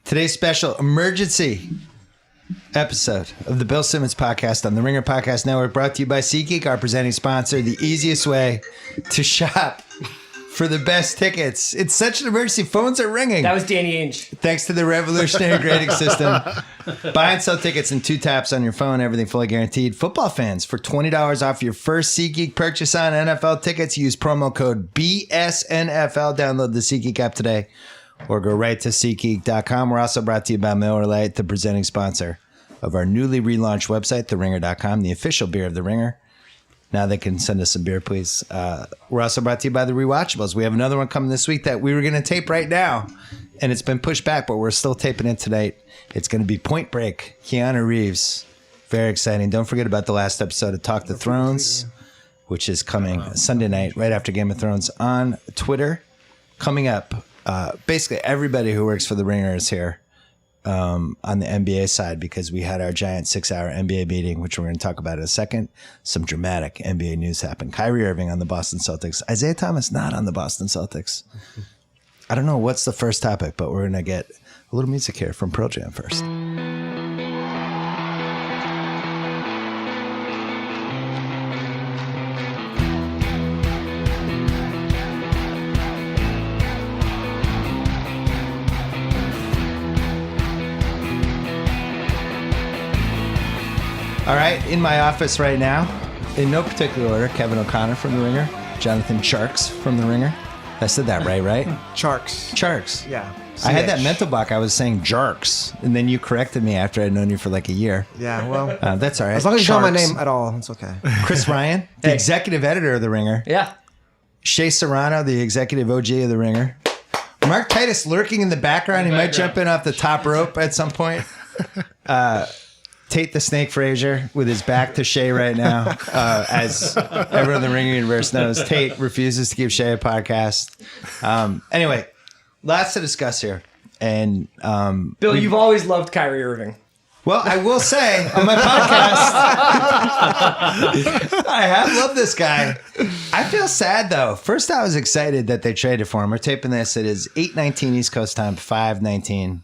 Today's special emergency episode of the Bill Simmons podcast on the Ringer Podcast Network, brought to you by SeatGeek, our presenting sponsor, the easiest way to shop for the best tickets. It's such an emergency. Phones are ringing. That was Danny Ainge. Thanks to the revolutionary grading system. Buy and sell tickets in 2 taps on your phone. Everything fully guaranteed. Football fans, for $20 off your first SeatGeek purchase on NFL tickets, use promo code BSNFL. Download the SeatGeek app today or go right to SeatGeek.com. We're also brought to you by Miller Lite, the presenting sponsor of our newly relaunched website, TheRinger.com, the official beer of The Ringer. Now they can send us some beer, please. We're also brought to you by The Rewatchables. We have another one coming this week that we were going to tape right now, and it's been pushed back, but we're still taping it tonight. It's going to be Point Break, Keanu Reeves. Very exciting. Don't forget about the last episode of Talk the Thrones, which is coming Sunday night, right after Game of Thrones, on Twitter. Coming up, basically everybody who works for The Ringer is here. On the NBA side, because we had our giant 6-hour NBA meeting, which we're going to talk about in a second. Some dramatic NBA news happened. Kyrie Irving on the Boston Celtics. Isaiah Thomas not on the Boston Celtics. I don't know what's the first topic, but we're going to get a little music here from Pearl Jam first. All right, in my office right now, in no particular order, Kevin O'Connor from The Ringer, Jonathan Charks from The Ringer. I said that right? Charks. Yeah. I had that mental block. I was saying Jarks, and then you corrected me after I'd known you for like a year. Yeah, well. That's all right. As long as you call my name at all, it's okay. Chris Ryan, the executive editor of The Ringer. Yeah. Shea Serrano, the executive OG of The Ringer. Mark Titus lurking in the background. He might jump in off the top rope at some point. Tate the Snake Frazier with his back to Shea right now. As everyone in the Ringer universe knows, Tate refuses to give Shea a podcast. Anyway, lots to discuss here. And Bill, you've always loved Kyrie Irving. Well, I will say on my podcast, I have loved this guy. I feel sad though. First, I was excited that they traded for him. We're taping this. It is 8:19 East Coast time, 5:19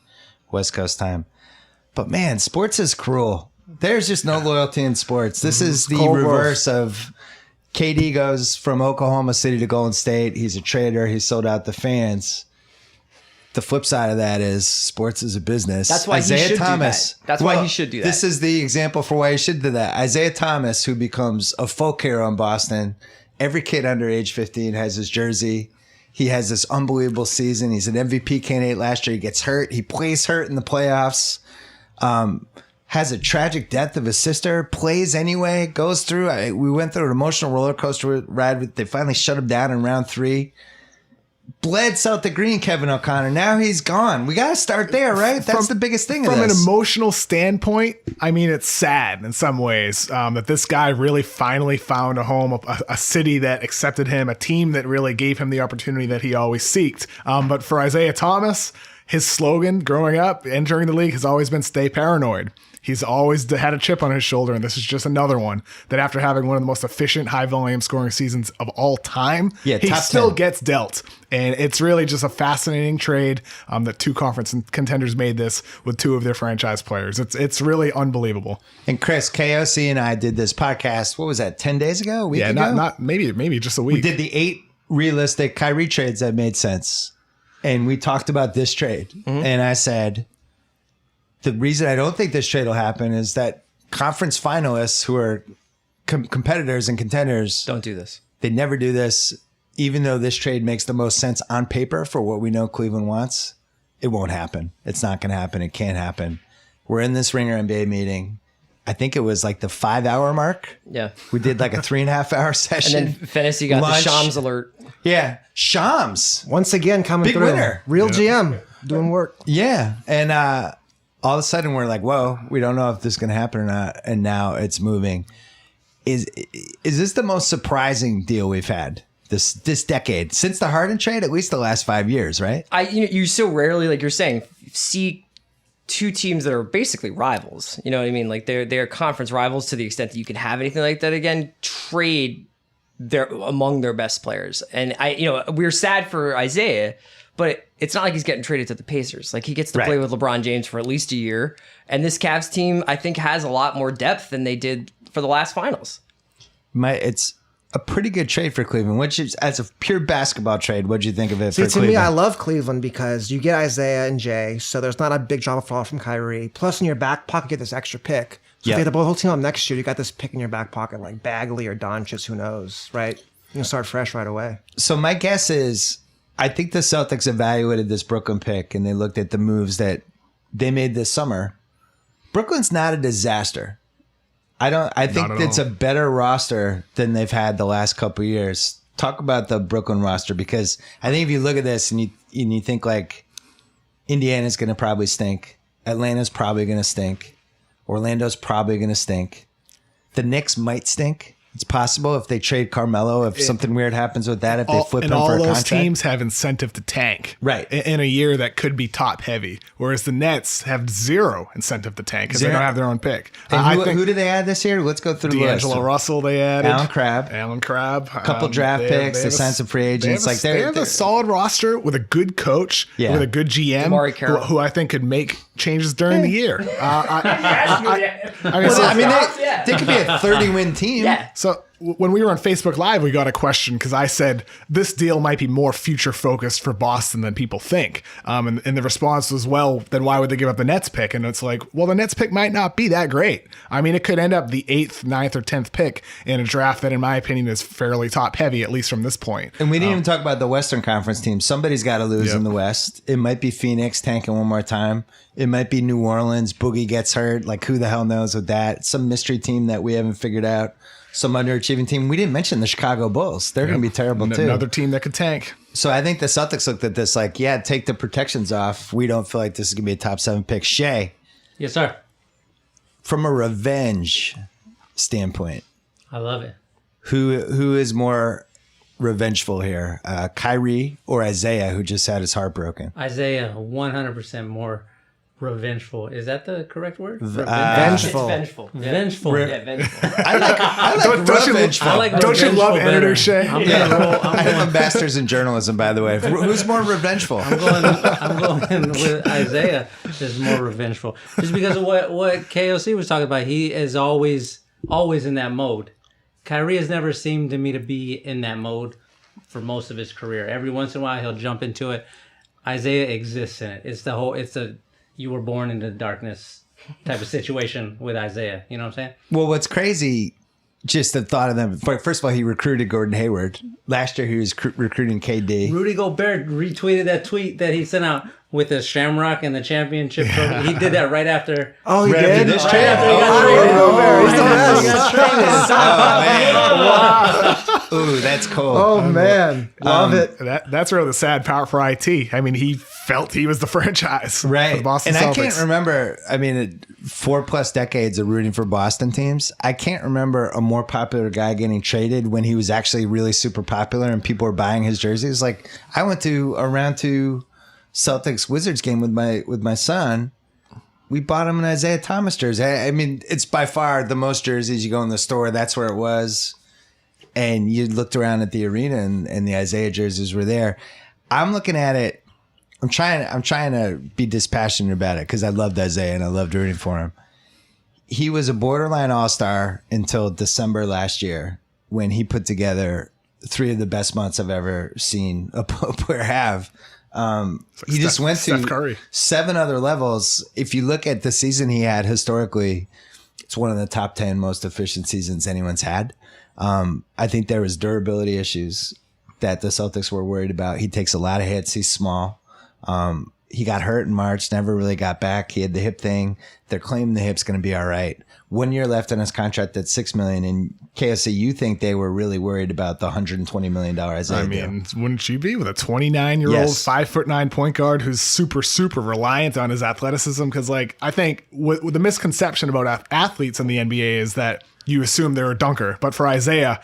West Coast time. But man, sports is cruel. There's just no loyalty in sports. This is the reverse of KD goes from Oklahoma City to Golden State. He's a trader. He sold out the fans. The flip side of that is sports is a business. That's why he should do that. That's why he should do that. This is the example for why he should do that. Isaiah Thomas, who becomes a folk hero in Boston. Every kid under age 15 has his jersey. He has this unbelievable season. He's an MVP candidate last year. He gets hurt. He plays hurt in the playoffs. Has a tragic death of his sister, plays anyway, goes through. We went through an emotional roller coaster ride. They finally shut him down in round 3. Bled Celtic Green, Kevin O'Connor. Now he's gone. We got to start there, right? That's the biggest thing From an emotional standpoint, I mean, it's sad in some ways that this guy really finally found a home, a city that accepted him, a team that really gave him the opportunity that he always seeked. But for Isaiah Thomas, his slogan growing up, entering the league, has always been stay paranoid. He's always had a chip on his shoulder, and this is just another one that after having one of the most efficient, high-volume scoring seasons of all time, he still 10. gets dealt. And it's really just a fascinating trade that 2 conference contenders made this with 2 of their franchise players. It's really unbelievable. And Chris, KOC and I did this podcast, what was that, 10 days ago? A week ago? Not maybe just a week. We did the 8 realistic Kyrie trades that made sense. And we talked about this trade. Mm-hmm. And I said, the reason I don't think this trade will happen is that conference finalists who are competitors and contenders don't do this. They never do this. Even though this trade makes the most sense on paper for what we know Cleveland wants, it won't happen. It's not going to happen. It can't happen. We're in this Ringer NBA meeting. I think it was like the 5-hour mark. Yeah. We did like a 3.5-hour session. And then Fantasy got lunch. The Shams alert. Yeah. Shams. Once again, coming Big through. Winner. Real GM doing work. Yeah. And all of a sudden we're like, whoa, we don't know if this is going to happen or not. And now it's moving. Is this the most surprising deal we've had this decade? Since the Harden trade, at least the last 5 years, right? You so rarely, like you're saying, see 2 teams that are basically rivals. You know what I mean? Like they're conference rivals to the extent that you can have anything like that again. Trade among their best players. And we're sad for Isaiah, but it's not like he's getting traded to the Pacers. Like he gets to Right. play with LeBron James for at least a year. And this Cavs team, I think, has a lot more depth than they did for the last finals. It's a pretty good trade for Cleveland. Which is, as a pure basketball trade, what'd you think of it See, for to Cleveland? me, I love Cleveland because you get Isaiah and Jay, so there's not a big drop off from Kyrie. Plus, in your back pocket, you get this extra pick. So Yeah. if you have the whole team up next year, you got this pick in your back pocket, like Bagley or Doncic, who knows, right? You can start fresh right away. So my guess is, I think the Celtics evaluated this Brooklyn pick and they looked at the moves that they made this summer. Brooklyn's not a disaster. I think at it's all. a better roster than they've had the last couple of years. Talk about the Brooklyn roster, because I think if you look at this and you think like Indiana's going to probably stink, Atlanta's probably going to stink, Orlando's probably going to stink, the Knicks might stink. It's possible if they trade Carmelo, if something weird happens with that, if they flip him and all for a those contract. teams have incentive to tank, Right. In a year that could be top heavy, whereas the Nets have zero incentive to tank because they Zero. don't have their own pick. And I think who do they add this year? Let's go through the list. D'Angelo Russell they added, Alan Crabb. a Couple draft picks, they signed some free agents. They have a solid roster with a good coach, Yeah. with a good GM, Damari Carroll. who I think could make changes during the year. They could be a 30-win team. Yeah. So when we were on Facebook Live, we got a question because I said this deal might be more future focused for Boston than people think. And the response was, well, then why would they give up the Nets pick? And it's like, well, the Nets pick might not be that great. I mean, it could end up the 8th, 9th, or 10th pick in a draft that, in my opinion, is fairly top heavy, at least from this point. And we didn't even talk about the Western Conference team. Somebody's got to lose Yep. in the West. It might be Phoenix tanking one more time. It might be New Orleans. Boogie gets hurt. Like, who the hell knows with that? Some mystery team that we haven't figured out. Some underachieving team. We didn't mention the Chicago Bulls. They're going to be terrible too. Another team that could tank. So I think the Celtics looked at this like, yeah, take the protections off. We don't feel like this is going to be a top 7 pick. Shea, Yes, sir. from a revenge standpoint, I love it. who is more revengeful here? Kyrie or Isaiah, who just had his heart broken? Isaiah, 100% more revengeful. Is that the correct word? Vengeful. It's vengeful. Yeah. Vengeful. Yeah, vengeful. I like Don't you- revengeful. I like Don't you revengeful love better. editor Shea? I'm gonna roll. I have a master's in journalism, by the way. Who's more revengeful? I'm going with Isaiah is more revengeful. Just because of what KOC was talking about. He is always in that mode. Kyrie has never seemed to me to be in that mode for most of his career. Every once in a while he'll jump into it. Isaiah exists in it. It's a you were born into darkness type of situation with Isaiah. You know what I'm saying? Well, what's crazy, just the thought of them. First of all, he recruited Gordon Hayward. Last year, he was recruiting KD. Rudy Gobert retweeted that tweet that he sent out with the Shamrock and the championship trophy. He did that right after. Oh, he Right after did? this Right trade? after he got traded. He's the Right after he best. got traded. Ooh, that's cold. Oh, man. Love it. That's really the sad part for IT. I mean, he felt he was the franchise. For Right. the Boston And Celtics. I can't remember, 4+ decades of rooting for Boston teams. I can't remember a more popular guy getting traded when he was actually really super popular and people were buying his jerseys. Like, I went to a round 2 Celtics Wizards game with my son. We bought him an Isaiah Thomas jersey. I mean, it's by far the most jerseys. You go in the store, that's where it was. And you looked around at the arena and the Isaiah jerseys were there. I'm looking at it. I'm trying to be dispassionate about it because I loved Isaiah and I loved rooting for him. He was a borderline all-star until December last year when he put together 3 of the best months I've ever seen a player have. He just went Steph to Curry. 7 other levels. If you look at the season he had historically, it's one of the top 10 most efficient seasons anyone's had. I think there was durability issues that the Celtics were worried about. He takes a lot of hits. He's small. He got hurt in March, never really got back. He had the hip thing. They're claiming the hip's going to be all right. 1 year left on his contract at $6 million. And KSC, you think they were really worried about the $120 million Isaiah I deal? mean, wouldn't you be with a 29-year-old, Yes. 5'9" point guard who's super, super reliant on his athleticism? Because, like, I think with the misconception about athletes in the NBA is that you assume they're a dunker. But for Isaiah,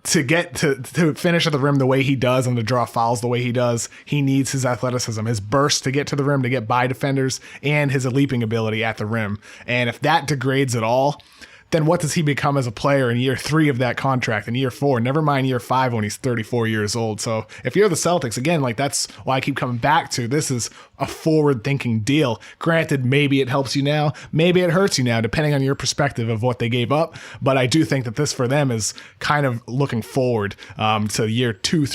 to get to finish at the rim the way he does and to draw fouls the way he does, he needs his athleticism, his burst to get to the rim, to get by defenders, and his leaping ability at the rim. And if that degrades at all, then what does he become as a player in year 3 of that contract, in year 4? Never mind year 5 when he's 34 years old. So if you're the Celtics, again, like that's why I keep coming back to this is a forward-thinking deal. Granted, maybe it helps you now, maybe it hurts you now, depending on your perspective of what they gave up. But I do think that this for them is kind of looking forward to year 2 or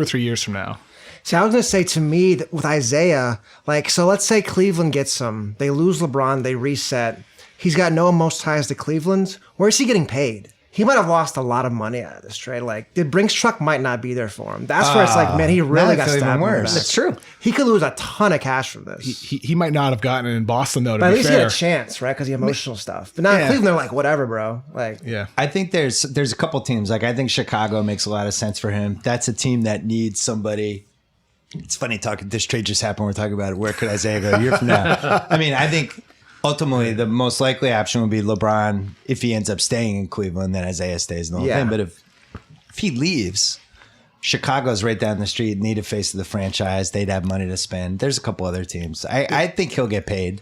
3 years from now. See, I was going to say to me that with Isaiah, like, so let's say Cleveland gets him. They lose LeBron, they reset. He's got no emotional ties to Cleveland. Where's he getting paid? He might have lost a lot of money out of this trade. Like, the Brinks truck might not be there for him. That's where it's like, man, he really got stabbed in the back. That's true. He could lose a ton of cash from this. He might not have gotten it in Boston, though, to but at be least fair. he had a chance, right? Because the emotional stuff. But now in Cleveland, they're like, whatever, bro. Like, Yeah. I think there's a couple teams. Like, I think Chicago makes a lot of sense for him. That's a team that needs somebody. It's funny talking. This trade just happened. We're talking about it. Where could Isaiah go a year from now? I mean, I think ultimately the most likely option would be LeBron if he ends up staying in Cleveland. Then Isaiah stays in the whole thing. But if he leaves, Chicago's right down the street. Need a face of the franchise. They'd have money to spend. There's a couple other teams. I think he'll get paid,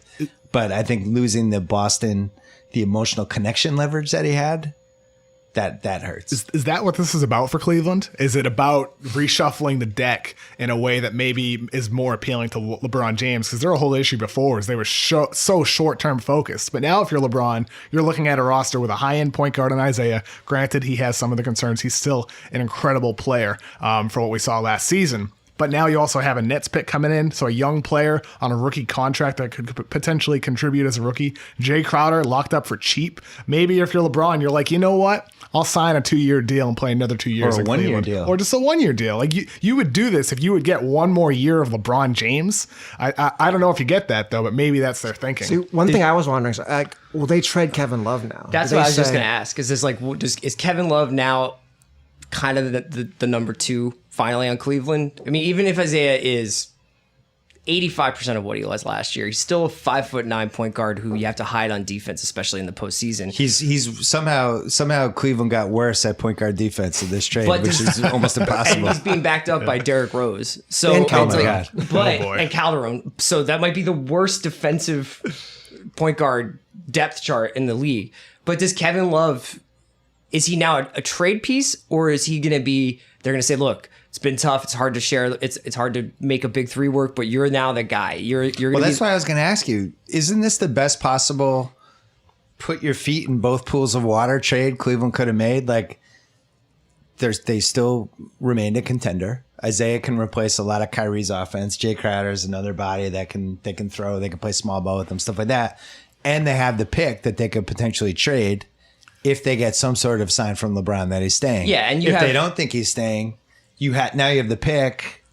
but I think losing the Boston, the emotional connection leverage that he had. That hurts. Is that what this is about for Cleveland? Is it about reshuffling the deck in a way that maybe is more appealing to LeBron James? Because their whole issue before is they were so short-term focused. But now if you're LeBron, you're looking at a roster with a high-end point guard in Isaiah. Granted, he has some of the concerns. He's still an incredible player for what we saw last season. But now you also have a Nets pick coming in, so a young player on a rookie contract that could potentially contribute as a rookie. Jay Crowder locked up for cheap. Maybe if you're LeBron, you're like, you know what? I'll sign a 2-year deal and play another 2 years. Or a in 1-year Cleveland. deal. Or just a 1-year deal. Like you would do this if you would get one more year of LeBron James. I don't know if you get that, though, but maybe that's their thinking. see, one thing I was wondering is, like, will they trade Kevin Love now? That's what I was just going to ask. Is this like, is Kevin Love now kind of the number 2 finally on Cleveland? I mean, even if Isaiah is 85% of what he was last year, he's still a 5'9" point guard who you have to hide on defense, especially in the postseason. He's somehow Cleveland got worse at point guard defense in this trade, which is almost impossible. And he's being backed up by Derrick Rose. So And it's Calderon. like, Oh, boy. and Calderon. So that might be the worst defensive point guard depth chart in the league. But does Kevin Love, is he now a trade piece, or is he going to be, they're going to say, look, it's been tough. It's hard to share. It's hard to make a big 3 work, but you're now the guy. You're going Well, to that's why I was going to ask you, isn't this the best possible put your feet in both pools of water trade Cleveland could have made? Like, they still remained a contender. Isaiah can replace a lot of Kyrie's offense. Jay Crowder's another body that they can throw. They can play small ball with them, stuff like that. And they have the pick that they could potentially trade if they get some sort of sign from LeBron that he's staying. Yeah, and if they don't think he's staying, now you have the pick.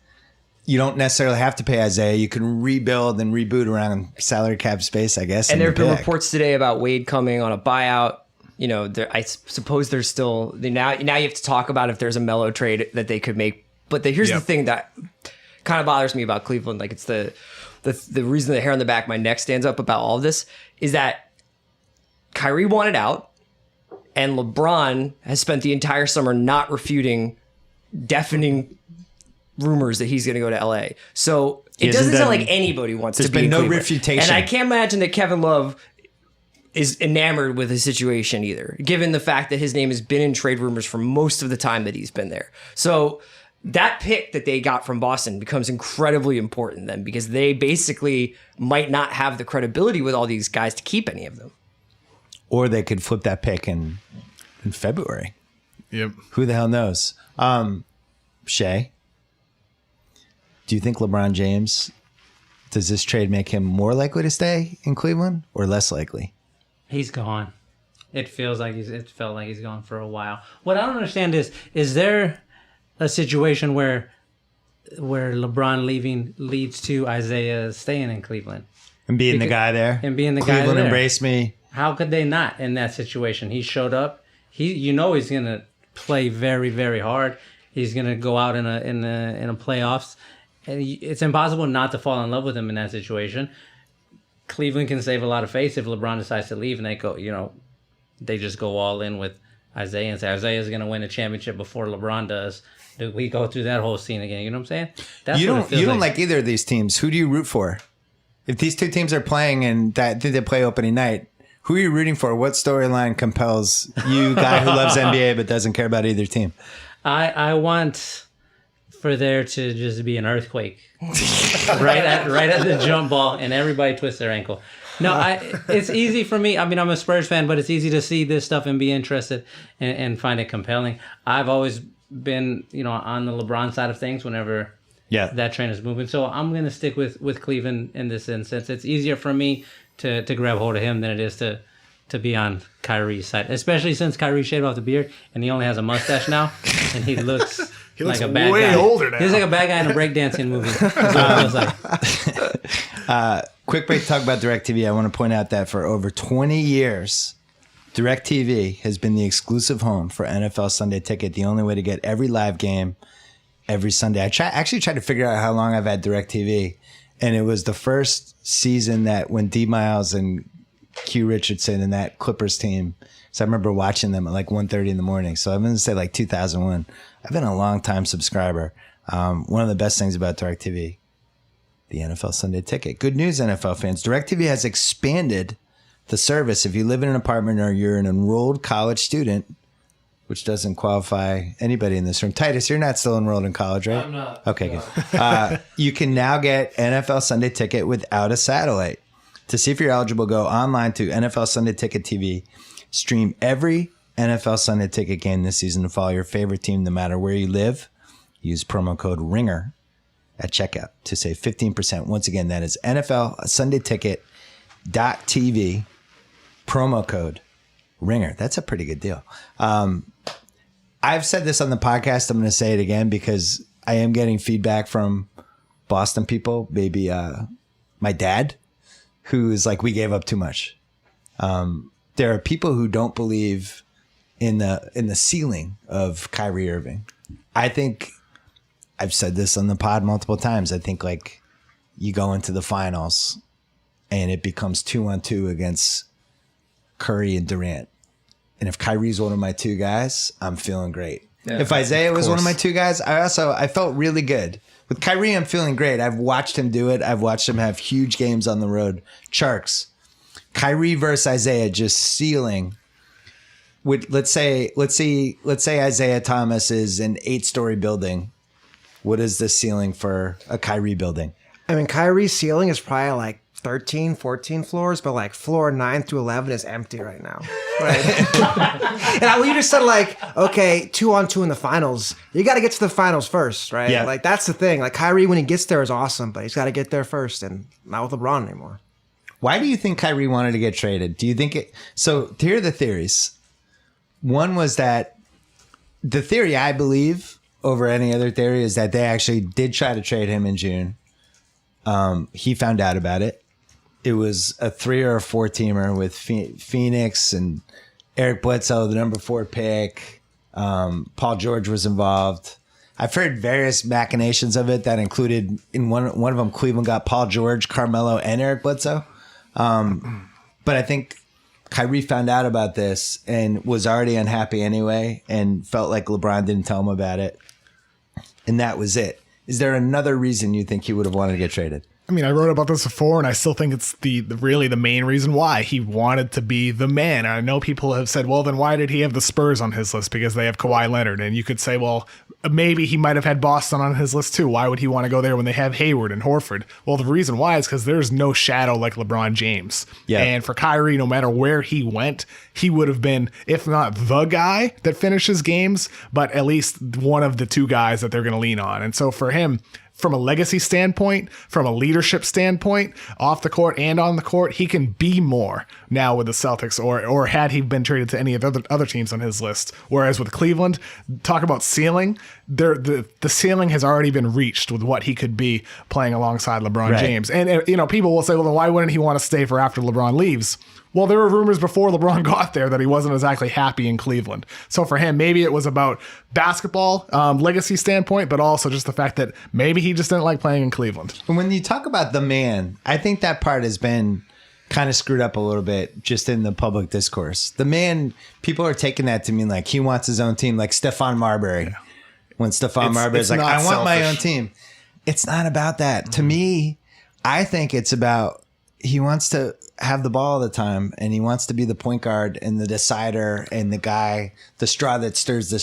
You don't necessarily have to pay Isaiah. You can rebuild and reboot around salary cap space, I guess. And there have the been pick. reports today about Wade coming on a buyout. You know, I suppose there's still now you have to talk about if there's a Melo trade that they could make. But here's the thing that kind of bothers me about Cleveland. Like, it's the reason the hair on the back of my neck stands up about all of this is that Kyrie wanted out, and LeBron has spent the entire summer not refuting deafening rumors that he's going to go to LA. So it doesn't sound like anybody wants to be been in no Cleveland. refutation. And I can't imagine that Kevin Love is enamored with his situation either, given the fact that his name has been in trade rumors for most of the time that he's been there. So that pick that they got from Boston becomes incredibly important then, because they basically might not have the credibility with all these guys to keep any of them. Or they could flip that pick in February. Yep. Who the hell knows? Shay, do you think LeBron James, does this trade make him more likely to stay in Cleveland or less likely? He's gone. It felt like he's gone for a while. What I don't understand is there a situation where LeBron leaving leads to Isaiah staying in Cleveland And being the guy there? and being the guy Cleveland there. embraced me. How could they not in that situation? He showed up. He's gonna play very, very hard. He's gonna go out in a playoffs, and it's impossible not to fall in love with him in that situation. Cleveland can save a lot of face if LeBron decides to leave, and they just go all in with Isaiah and say Isaiah's gonna win a championship before LeBron does. Do we go through that whole scene again? You know what I'm saying? That's You what it don't feels like either of these teams. Who do you root for? If these two teams are playing and that did they play opening night, Who are you rooting for? What storyline compels you, guy who loves NBA but doesn't care about either team? I want for there to just be an earthquake right at the jump ball, and everybody twists their ankle. No, it's easy for me. I mean, I'm a Spurs fan, but it's easy to see this stuff and be interested and find it compelling. I've always been, on the LeBron side of things whenever that train is moving. So I'm going to stick with Cleveland in this instance. It's easier for me to grab hold of him than it is to be on Kyrie's side, especially since Kyrie shaved off the beard and he only has a mustache now, and he looks like a bad way guy. Older now. He's like a bad guy in a breakdancing movie. That's what it feels like. Quick break to talk about DirecTV. I want to point out that for over 20 years, DirecTV has been the exclusive home for NFL Sunday Ticket, the only way to get every live game every Sunday. I actually tried to figure out how long I've had DirecTV, and it was the first season that when D. Miles and Q Richardson and that Clippers team, so I remember watching them at like 1:30 in the morning. So I'm going to say like 2001. I've been a long time subscriber. One of the best things about DirecTV, the NFL Sunday Ticket. Good news, NFL fans. DirecTV has expanded the service. If you live in an apartment or you're an enrolled college student, which doesn't qualify anybody in this room. Titus, you're not still enrolled in college, right? I'm not. Okay, good. You can now get NFL Sunday Ticket without a satellite. To see if you're eligible, go online to NFL Sunday Ticket TV. Stream every NFL Sunday Ticket game this season to follow your favorite team no matter where you live. Use promo code RINGER at checkout to save 15%. Once again, that is NFL Sunday Ticket.tv, promo code RINGER. That's a pretty good deal. I've said this on the podcast. I'm going to say it again because I am getting feedback from Boston people, maybe my dad, who is like, we gave up too much. There are people who don't believe in the ceiling of Kyrie Irving. I think I've said this on the pod multiple times. I think like you go into the finals and it becomes 2-on-2 against Curry and Durant. And if Kyrie's one of my two guys, I'm feeling great. Yeah, if Isaiah was one of my two guys, I felt really good. With Kyrie, I'm feeling great. I've watched him do it. I've watched him have huge games on the road. Charks. Kyrie versus Isaiah just ceiling. Let's say Isaiah Thomas is an 8-story building. What is the ceiling for a Kyrie building? I mean, Kyrie's ceiling is probably like 13, 14 floors, but like floor 9 through 11 is empty right now. Right. And we just said like, okay, 2-on-2 in the finals. You got to get to the finals first, right? Yeah. Like that's the thing. Like Kyrie, when he gets there, is awesome, but he's got to get there first, and not with LeBron anymore. Why do you think Kyrie wanted to get traded? Do you think it? So here are the theories. One was that the theory I believe over any other theory is that they actually did try to trade him in June. He found out about it. It was a 3 or a 4 teamer with Phoenix and Eric Bledsoe, the number 4 pick. Paul George was involved. I've heard various machinations of it that included in one of them, Cleveland got Paul George, Carmelo, and Eric Bledsoe. But I think Kyrie found out about this and was already unhappy anyway and felt like LeBron didn't tell him about it. And that was it. Is there another reason you think he would have wanted to get traded? I mean, I wrote about this before, and I still think it's really the main reason why he wanted to be the man. And I know people have said, well, then why did he have the Spurs on his list? Because they have Kawhi Leonard. And you could say, well, maybe he might have had Boston on his list too. Why would he want to go there when they have Hayward and Horford? Well, the reason why is because there's no shadow like LeBron James. Yeah. And for Kyrie, no matter where he went, he would have been, if not the guy that finishes games, but at least one of the two guys that they're going to lean on. And so for him, from a legacy standpoint, from a leadership standpoint, off the court and on the court, he can be more now with the Celtics, or had he been traded to any of the other teams on his list. Whereas with Cleveland, talk about ceiling, the ceiling has already been reached with what he could be playing alongside LeBron James. And people will say, well, then why wouldn't he want to stay for after LeBron leaves? Well, there were rumors before LeBron got there that he wasn't exactly happy in Cleveland. So for him, maybe it was about basketball legacy standpoint, but also just the fact that maybe he just didn't like playing in Cleveland. And when you talk about the man, I think that part has been kind of screwed up a little bit just in the public discourse. The man, people are taking that to mean like he wants his own team, like Stephon Marbury. Yeah. When Stephon Marbury's like, I want my own team. It's not about that. To me, I think it's about he wants to have the ball all the time, and he wants to be the point guard and the decider and the guy, the straw that stirs the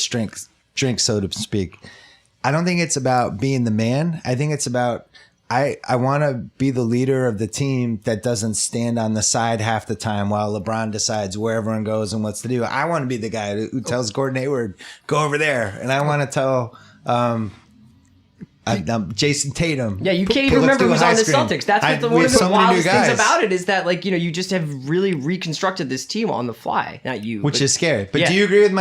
drink, so to speak. I don't think it's about being the man. I think it's about I want to be the leader of the team that doesn't stand on the side half the time while LeBron decides where everyone goes and what's to do. I want to be the guy who tells Gordon Hayward, go over there. And I want to tell Jason Tatum. Yeah, you can't even remember who's on the Celtics. That's what one of the wildest things about it is that, like, you know, you just have really reconstructed this team on the fly. Not you. Which is scary. But do you agree with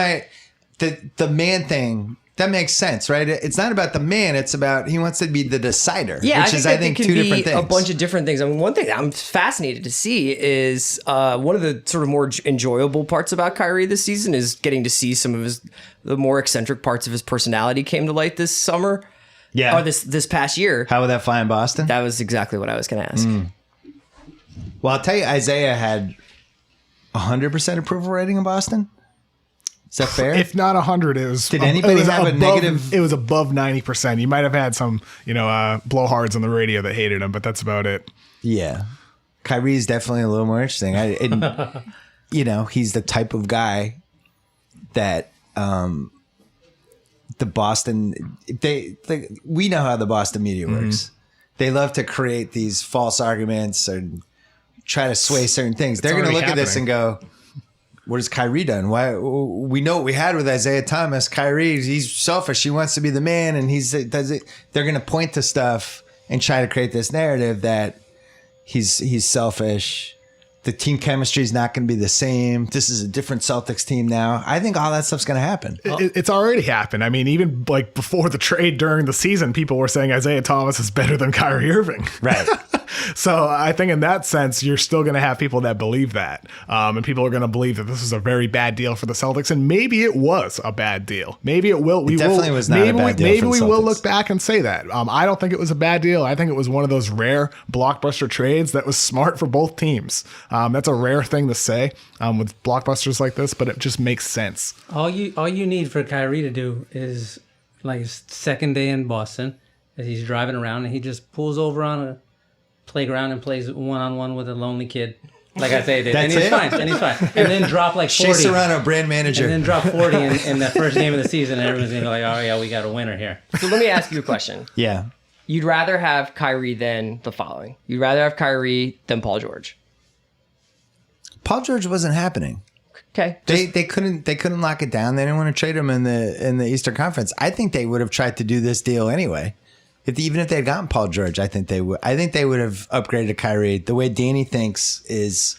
the man thing? That makes sense, right? It's not about the man. It's about he wants to be the decider. Yeah, which I think two different things. A bunch of different things. I mean, one thing I'm fascinated to see is one of the sort of more enjoyable parts about Kyrie this season is getting to see some of the more eccentric parts of his personality came to light this summer. Yeah. Or this past year. How would that fly in Boston? That was exactly what I was going to ask. Well, I'll tell you, Isaiah had 100% approval rating in Boston. Is that fair? If not 100, it was. Did anybody have a negative? It was above 90%. You might have had some, blowhards on the radio that hated him, but that's about it. Yeah, Kyrie's definitely a little more interesting. He's the type of guy that the Boston. We know how the Boston media works. They love to create these false arguments and try to sway certain things. They're going to look at this and go, what has Kyrie done? Why? We know what we had with Isaiah Thomas. Kyrie, he's selfish. He wants to be the man, and does it. They're going to point to stuff and try to create this narrative that he's selfish. The team chemistry is not going to be the same. This is a different Celtics team now. I think all that stuff's going to happen. It's already happened. I mean, even like before the trade during the season, people were saying Isaiah Thomas is better than Kyrie Irving. Right. So I think in that sense, you're still going to have people that believe that. And people are going to believe that this is a very bad deal for the Celtics. And maybe it was a bad deal. Maybe it will. It definitely was not a bad deal. Maybe we will look back and say that. I don't think it was a bad deal. I think it was one of those rare blockbuster trades that was smart for both teams. That's a rare thing to say with blockbusters like this, but it just makes sense. All you need for Kyrie to do is, like, his second day in Boston, as he's driving around and he just pulls over on a playground and plays one-on-one with a lonely kid, like Isaiah did. And he's fine. And then drop like 40. Shea Serrano, brand manager. And then drop 40 in the first game of the season, and everyone's going to go like, oh, yeah, we got a winner here. So let me ask you a question. Yeah. You'd rather have Kyrie than the following. You'd rather have Kyrie than Paul George. Paul George wasn't happening. Okay. They couldn't lock it down. They didn't want to trade him in the Eastern Conference. I think they would have tried to do this deal anyway. Even if they had gotten Paul George, I think they would. I think they would have upgraded Kyrie. The way Danny thinks is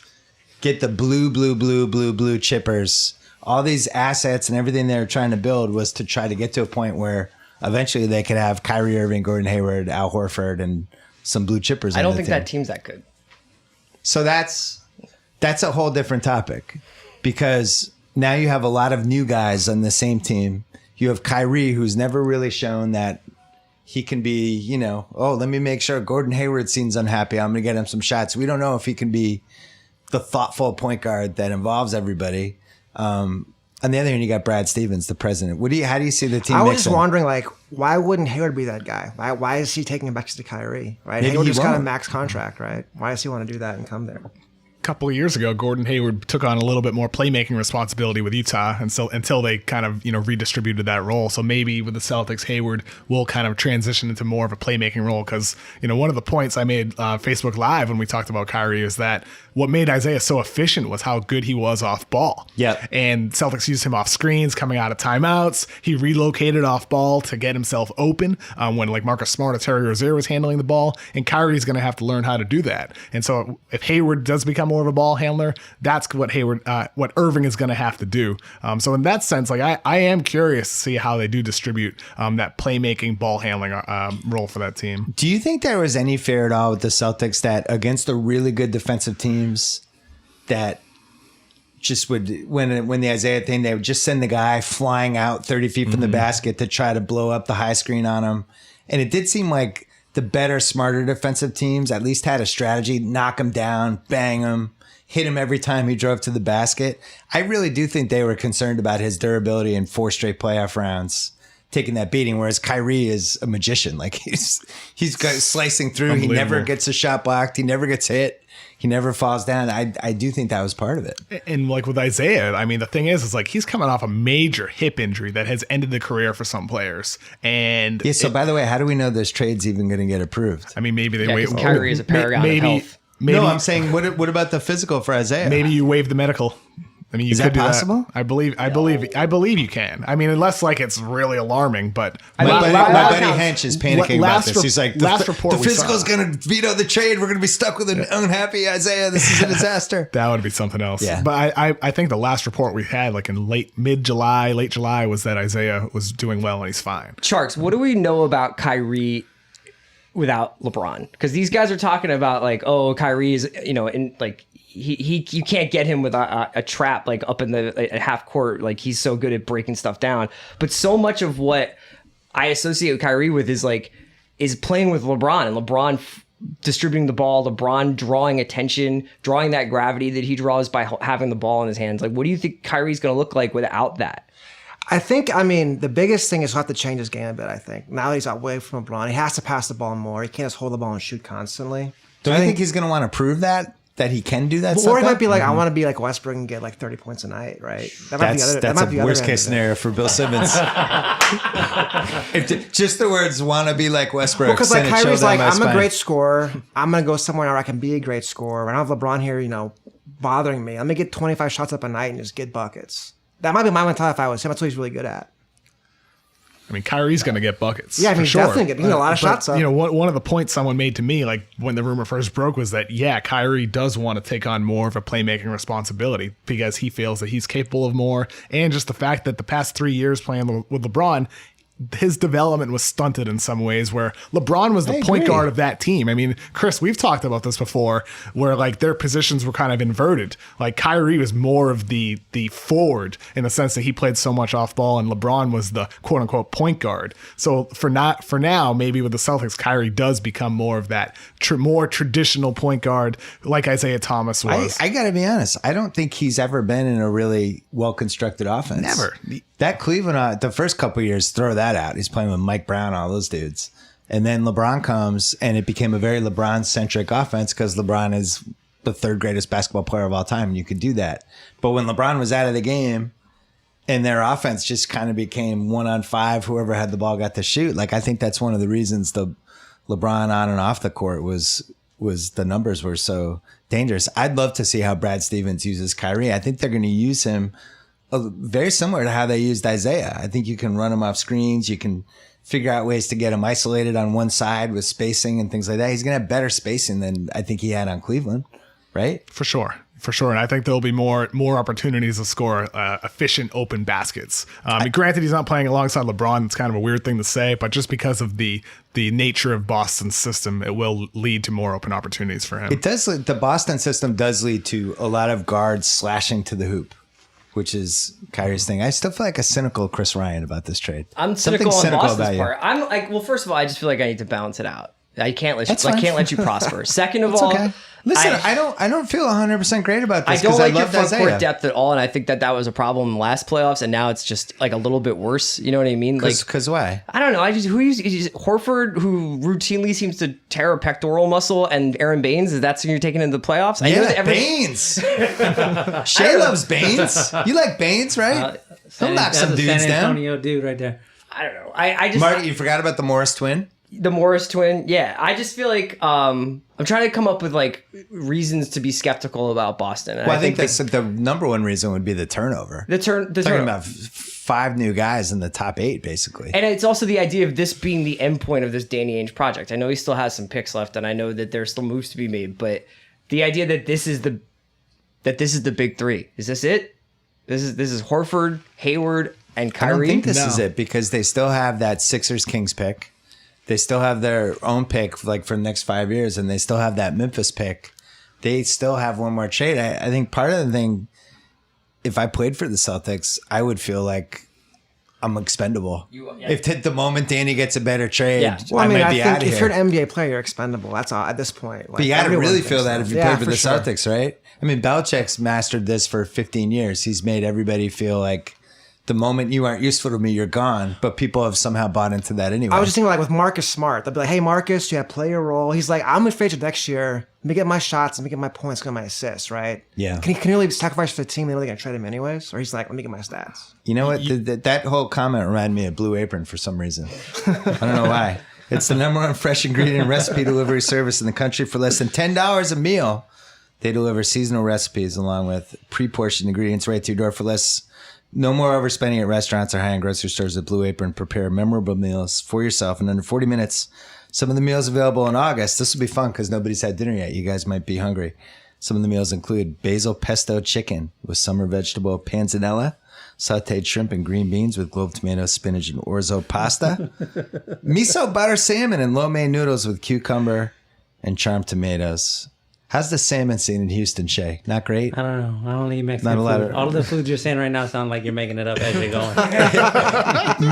get the blue chippers. All these assets and everything they were trying to build was to try to get to a point where eventually they could have Kyrie Irving, Gordon Hayward, Al Horford, and some blue chippers. I don't think that team's that good. So that's a whole different topic, because now you have a lot of new guys on the same team. You have Kyrie, who's never really shown that he can be, let me make sure Gordon Hayward seems unhappy. I'm going to get him some shots. We don't know if he can be the thoughtful point guard that involves everybody. On the other hand, you got Brad Stevens, the president. How do you see the team? I was just wondering, why wouldn't Hayward be that guy? Why is he taking it back to Kyrie? Right? Hayward just got a max contract, right? Why does he want to do that and come there? Couple of years ago, Gordon Hayward took on a little bit more playmaking responsibility with Utah, and so until they kind of redistributed that role. So maybe with the Celtics, Hayward will kind of transition into more of a playmaking role, because one of the points I made Facebook Live when we talked about Kyrie is that what made Isaiah so efficient was how good he was off ball. Yeah, and Celtics used him off screens, coming out of timeouts. He relocated off ball to get himself open when like Marcus Smart or Terry Rozier was handling the ball, and Kyrie's going to have to learn how to do that. And so if Hayward does become more of a ball handler, that's what what Irving is going to have to do. So in that sense, I am curious to see how they do distribute that playmaking, ball handling role for that team. Do you think there was any fear at all with the Celtics that against the really good defensive teams that just would, when the Isaiah thing, they would just send the guy flying out 30 feet from the basket to try to blow up the high screen on him? And it did seem like the better, smarter defensive teams at least had a strategy: knock him down, bang him, hit him every time he drove to the basket. I really do think they were concerned about his durability in 4 straight playoff rounds. taking that beating, whereas Kyrie is a magician. Like he's got slicing through. He never gets a shot blocked. He never gets hit. He never falls down. I do think that was part of it. And like with Isaiah, I mean, the thing is like he's coming off a major hip injury that has ended the career for some players. And yeah. So by the way, how do we know this trade's even going to get approved? I mean, maybe they wait. Kyrie is a paragon of health. Maybe, no, I'm saying what about the physical for Isaiah? Maybe you waive the medical. I mean, you is could that do possible? That. I believe you can. I mean, unless like it's really alarming. But my buddy Hench is panicking about this. He's like, the physical's going to veto the trade. We're going to be stuck with an unhappy Isaiah. This is a disaster. That would be something else. Yeah. But I think the last report we had, like in late July, was that Isaiah was doing well and he's fine. Sharks, what do we know about Kyrie without LeBron? Because these guys are talking about like, oh, Kyrie is, in like. You can't get him with a trap like up in the half court. Like he's so good at breaking stuff down. But so much of what I associate Kyrie with is playing with LeBron and LeBron distributing the ball, LeBron drawing attention, drawing that gravity that he draws by having the ball in his hands. Like, what do you think Kyrie's going to look like without that? I think, the biggest thing is he'll have to change his game a bit, I think. Now that he's away from LeBron, he has to pass the ball more. He can't just hold the ball and shoot constantly. Do I think he's going to want to prove that he can do that stuff? Or he might be like, I want to be like Westbrook and get like 30 points a night, right? That's a worst case scenario for Bill Simmons. Just the words "want to be like Westbrook." Because like Kyrie's like, I'm a great scorer. I'm gonna go somewhere where I can be a great scorer. When I have LeBron here, bothering me, I'm gonna get 25 shots up a night and just get buckets. That might be my mentality if I was him. That's what he's really good at. I mean, Kyrie's going to get buckets. Yeah, he's definitely getting a lot of shots up. One of the points someone made to me, like when the rumor first broke, was that, Kyrie does want to take on more of a playmaking responsibility because he feels that he's capable of more. And just the fact that the past 3 years playing with LeBron, his development was stunted in some ways where LeBron was the point guard of that team. I mean, Chris, we've talked about this before where like their positions were kind of inverted. Like Kyrie was more of the forward in the sense that he played so much off ball and LeBron was the quote unquote point guard. So for now, maybe with the Celtics, Kyrie does become more of that more traditional point guard like Isaiah Thomas was. I got to be honest. I don't think he's ever been in a really well-constructed offense. Never. That Cleveland, the first couple of years, throw that out. He's playing with Mike Brown, all those dudes. And then LeBron comes, and it became a very LeBron-centric offense because LeBron is the third greatest basketball player of all time, and you could do that. But when LeBron was out of the game, and their offense just kind of became 1-on-5, whoever had the ball got to shoot. Like, I think that's one of the reasons the LeBron on and off the court was the numbers were so dangerous. I'd love to see how Brad Stevens uses Kyrie. I think they're going to use him very similar to how they used Isaiah. I think you can run him off screens. You can figure out ways to get him isolated on one side with spacing and things like that. He's going to have better spacing than I think he had on Cleveland, right? For sure. And I think there'll be more opportunities to score efficient open baskets. Granted, he's not playing alongside LeBron. It's kind of a weird thing to say, but just because of the nature of Boston's system, it will lead to more open opportunities for him. It does. The Boston system does lead to a lot of guards slashing to the hoop, which is Kyrie's thing. I still feel like a cynical Chris Ryan about this trade. I'm cynical on Boston's part. I'm like, well, first of all, I just feel like I need to balance it out. I can't let you prosper. Second of all, okay. Listen, I don't feel 100% great about this. I don't like your front Isaiah. court depth at all, and I think that was a problem in the last playoffs, and now it's just like a little bit worse. You know what I mean? Because why? I don't know. Horford, who routinely seems to tear a pectoral muscle, and Aaron Baines. Is that who you're taking into the playoffs? I know that Baines. Shea loves Baines. You like Baines, right? He'll knock some dudes down. San Antonio dude right there. I don't know. I just Mark, you forgot about the Morris twin. The Morris twin, yeah. I just feel like I'm trying to come up with like reasons to be skeptical about Boston. And I think that's the number one reason would be the turnover. Talking about 5 new guys in the top 8, basically. And it's also the idea of this being the end point of this Danny Ainge project. I know he still has some picks left, and I know that there's still moves to be made. But the idea that this is the big 3. Is this it? This is Horford, Hayward, and Kyrie. I don't think this is it because they still have that Sixers Kings pick. They still have their own pick like for the next 5 years, and they still have that Memphis pick. They still have one more trade. I think part of the thing, if I played for the Celtics, I would feel like I'm expendable. If at the moment Danny gets a better trade, well, I might be out of here. If you're an NBA player, you're expendable. That's all at this point. Like, but you got to really feel that if you played for the sure. Celtics, right? I mean, Belichick's mastered this for 15 years. He's made everybody feel like the moment you aren't useful to me, you're gone. But people have somehow bought into that anyway. I was just thinking like with Marcus Smart, they'll be like, "Hey Marcus, you have play your role." He's like, "I'm afraid of next year. Let me get my shots, let me get my points, get my assists, right?" Yeah. Can he really sacrifice for the team? They're really gonna trade him anyways, or he's like, "Let me get my stats." You know what? That whole comment reminded me of Blue Apron for some reason. I don't know why. It's the #1 fresh ingredient recipe delivery service in the country for less than $10 a meal. They deliver seasonal recipes along with pre-portioned ingredients right to your door for less. No more overspending at restaurants or high-end grocery stores. At Blue Apron, prepare memorable meals for yourself in under 40 minutes. Some of the meals available in August. This will be fun because nobody's had dinner yet. You guys might be hungry. Some of the meals include basil pesto chicken with summer vegetable panzanella, sauteed shrimp and green beans with glove tomato, spinach, and orzo pasta, miso butter salmon and lo mein noodles with cucumber and charmed tomatoes. How's the salmon scene in Houston, Shay? Not great? I don't know. I don't eat Mexican Not a lot food. of- All of the foods you're saying right now sound like you're making it up as you're going.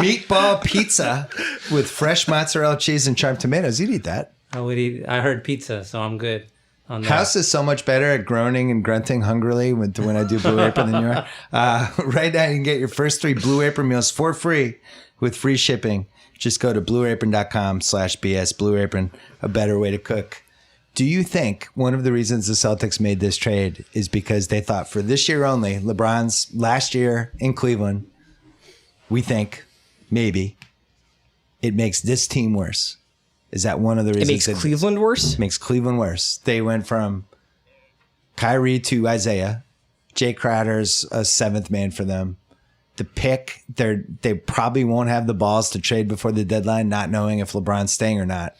Meatball pizza with fresh mozzarella cheese and charmed tomatoes. You'd eat that. I would eat. I heard pizza, so I'm good on that. House is so much better at groaning and grunting hungrily when I do Blue Apron than you are. Right now, you can get your first 3 Blue Apron meals for free with free shipping. Just go to blueapron.com/BS. Blue Apron, a better way to cook. Do you think one of the reasons the Celtics made this trade is because they thought for this year only, LeBron's last year in Cleveland, we think maybe it makes this team worse? Is that one of the It reasons? makes Cleveland worse. Makes Cleveland worse. They went from Kyrie to Isaiah. Jay Crowder's a 7th man for them. The pick, they probably won't have the balls to trade before the deadline, not knowing if LeBron's staying or not.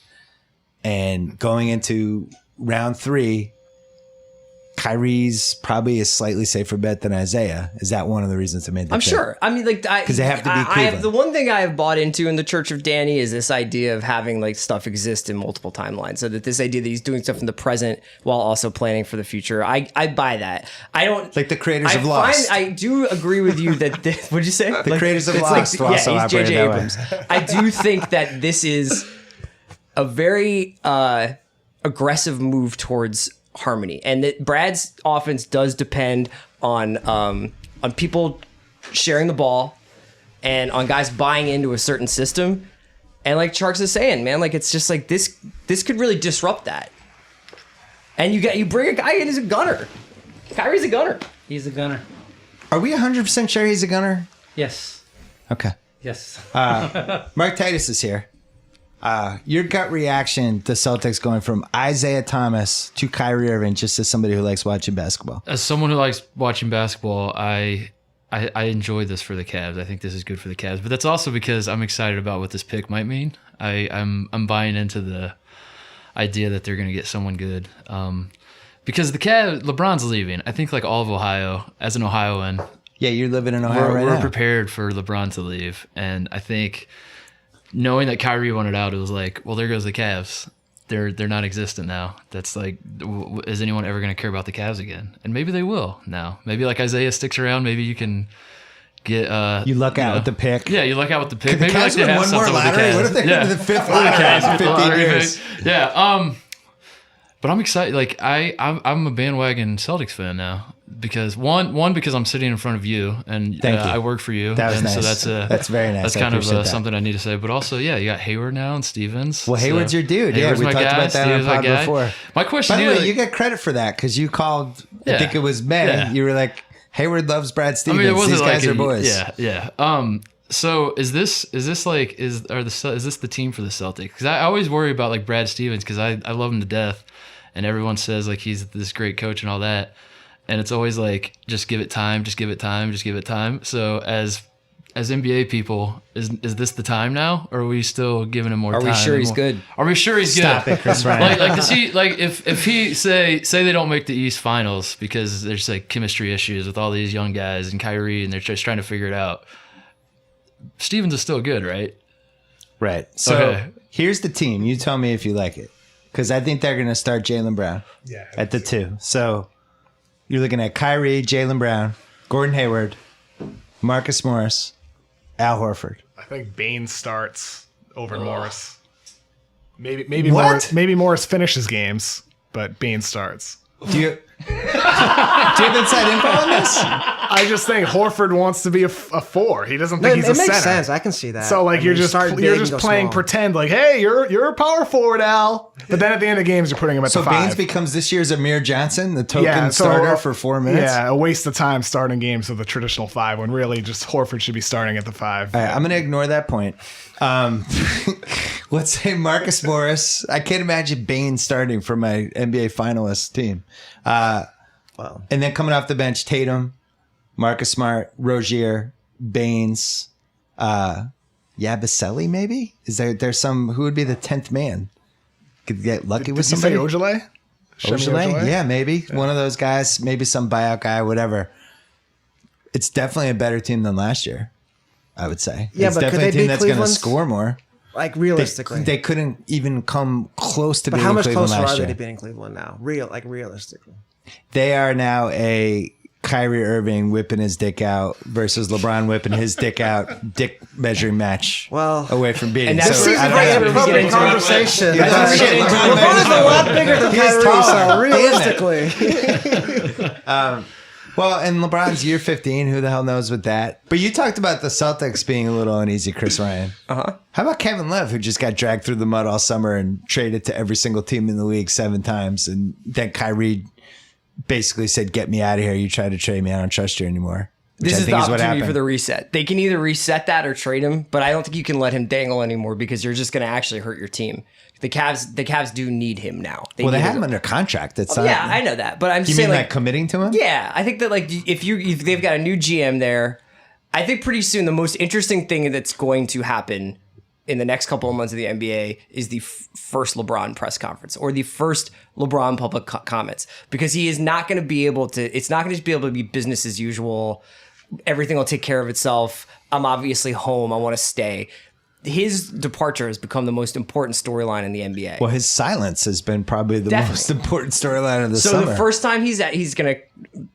And going into round 3, Kyrie's probably a slightly safer bet than Isaiah. Is that one of the reasons they made the I'm trade? sure. I mean, like, because they have to be Cleveland. The one thing I have bought into in the Church of Danny is this idea of having like stuff exist in multiple timelines. So that this idea that he's doing stuff in the present while also planning for the future. I buy that. I don't Like the creators of Lost. I do agree with you that what'd you say? The creators of it's Lost also he's operate J.J. that way. Abrams. I do think that this is a very aggressive move towards harmony, and that Brad's offense does depend on people sharing the ball and on guys buying into a certain system. And like Charks is saying, man, like it's just like this could really disrupt that. And you bring a guy in who's a gunner. Kyrie's a gunner. He's a gunner. Are we 100% sure he's a gunner? Yes. Okay. Yes. Mark Titus is here. Your gut reaction to Celtics going from Isaiah Thomas to Kyrie Irving, just as somebody who likes watching basketball. As someone who likes watching basketball, I enjoy this for the Cavs. I think this is good for the Cavs, but that's also because I'm excited about what this pick might mean. I'm buying into the idea that they're going to get someone good. Because the Cavs, LeBron's leaving. I think like all of Ohio, as an Ohioan, Yeah, you're living in Ohio right we're now. prepared for LeBron to leave, and I think knowing that Kyrie wanted out, it was like, well, there goes the Cavs. They're not existent now. That's like, is anyone ever going to care about the Cavs again? And maybe they will now. Maybe like Isaiah sticks around. Maybe you can get You luck out with the pick. Yeah, you luck out with the pick. Could the Maybe Cavs like they win have one more something with the lottery? Cavs. What if they yeah. win the 5th The lottery Cavs in get the 15 lottery years? pick. Yeah. But I'm excited. Like I'm a bandwagon Celtics fan now because one because I'm sitting in front of you and Thank you. I work for you. That was and nice. So That's very nice. That's I kind of appreciate that. something I need to say. But also, yeah, you got Hayward now and Stevens. Well, Hayward's your dude. Hayward's Yeah, we my talked guy. about that on Stevens my pod guy. before. My question By the to way, like, you get credit for that because you called, I Yeah. think it was May. Yeah. You were like, Hayward loves Brad Stevens. it wasn't These guys like are boys. Yeah. So is this the team for the Celtics? Because I always worry about like Brad Stevens because I love him to death, and everyone says like he's this great coach and all that, and it's always like just give it time, just give it time, just give it time. So as NBA people, is this the time now, or are we still giving him more time? Are we sure he's good? Are we sure he's Stop good? it, Chris Ryan. Like does he like if he say they don't make the East Finals because there's like chemistry issues with all these young guys and Kyrie and they're just trying to figure it out. Stevens is still good, right? Right. So Okay. here's the team. You tell me if you like it. Because I think they're going to start Jaylen Brown at the 2. So you're looking at Kyrie, Jaylen Brown, Gordon Hayward, Marcus Morris, Al Horford. I think Bain starts over Morris. Maybe What? Morris finishes games, but Bain starts. Do Do you have inside info on this? I just think Horford wants to be a 4. He doesn't think he's a it makes center. sense. I can see that. So like I mean, you're start just big and go playing small. pretend like, hey, you're a power forward, Al. But then at the end of games, you're putting him at So the 5. Baines becomes this year's Amir Johnson, the token starter for 4 minutes. Yeah, a waste of time starting games with the traditional 5 when really just Horford should be starting at the 5. All right, I'm going to ignore that point. Let's say Marcus Morris. I can't imagine Baines starting for my NBA finalist team. Wow. And then coming off the bench, Tatum, Marcus Smart, Rozier, Baines, Yabusele maybe? Is there's some, who would be the 10th man? Could get lucky with Did you somebody? say Ojale? Ojale? Yeah, maybe. One of those guys, maybe some buyout guy, whatever. It's definitely a better team than last year, I would say. Yeah, it's but could definitely a they team beat that's going to Cleveland's? score more. Like realistically. They couldn't even come close to but beating how much Cleveland closer last are they year. to beating Cleveland now? Realistically. They are now a Kyrie Irving whipping his dick out versus LeBron whipping his dick out, dick measuring match. Well, away from beating. and that's So, the I don't right know. to Public get into it. conversation. Yeah, that's shit. LeBron is a lot bigger than He is Kyrie, taller. so realistically. Well, and LeBron's year 15. Who the hell knows with that? But you talked about the Celtics being a little uneasy, Chris Ryan. Uh-huh. How about Kevin Love, who just got dragged through the mud all summer and traded to every single team in the league 7 times, and then Kyrie basically said, "Get me out of here. You try to trade me. I don't trust you anymore." Which This I is the think is what opportunity happened. for the reset. They can either reset that or trade him, but I don't think you can let him dangle anymore because you're just going to actually hurt your team. The Cavs do need him now. They need have him under contract. It's not, Yeah, I know that, but I'm just You saying mean like like committing to him? yeah, I think that like if they've got a new GM there, I think pretty soon the most interesting thing that's going to happen in the next couple of months of the NBA is the first LeBron press conference or the first LeBron public comments, because he is not going to be able to. It's not going to be able to be business as usual. Everything will take care of itself. I'm obviously home. I want to stay. His departure has become the most important storyline in the NBA. Well, his silence has been probably the Definitely. most important storyline of the So summer. the first time he's going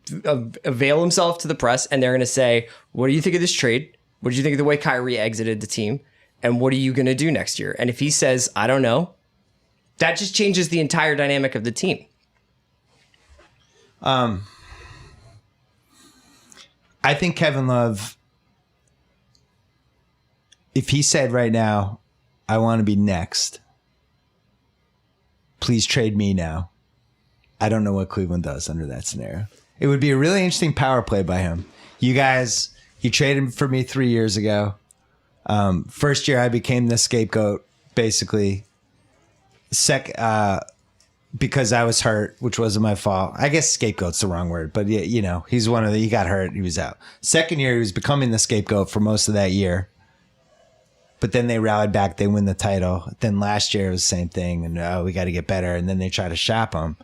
to avail himself to the press, and they're going to say, "What do you think of this trade? What did you think of the way Kyrie exited the team? And what are you going to do next year?" And if he says, "I don't know," that just changes the entire dynamic of the team. I think Kevin Love, if he said right now, "I want to be next, please trade me now," I don't know what Cleveland does under that scenario. It would be a really interesting power play by him. You guys, you traded for me 3 years ago. First year I became the scapegoat, basically. Because I was hurt, which wasn't my fault. I guess scapegoat's the wrong word, but yeah, he's he got hurt, he was out. Second year, he was becoming the scapegoat for most of that year. But then they rallied back, they win the title. Then last year it was the same thing, and we got to get better. And then they try to shop him.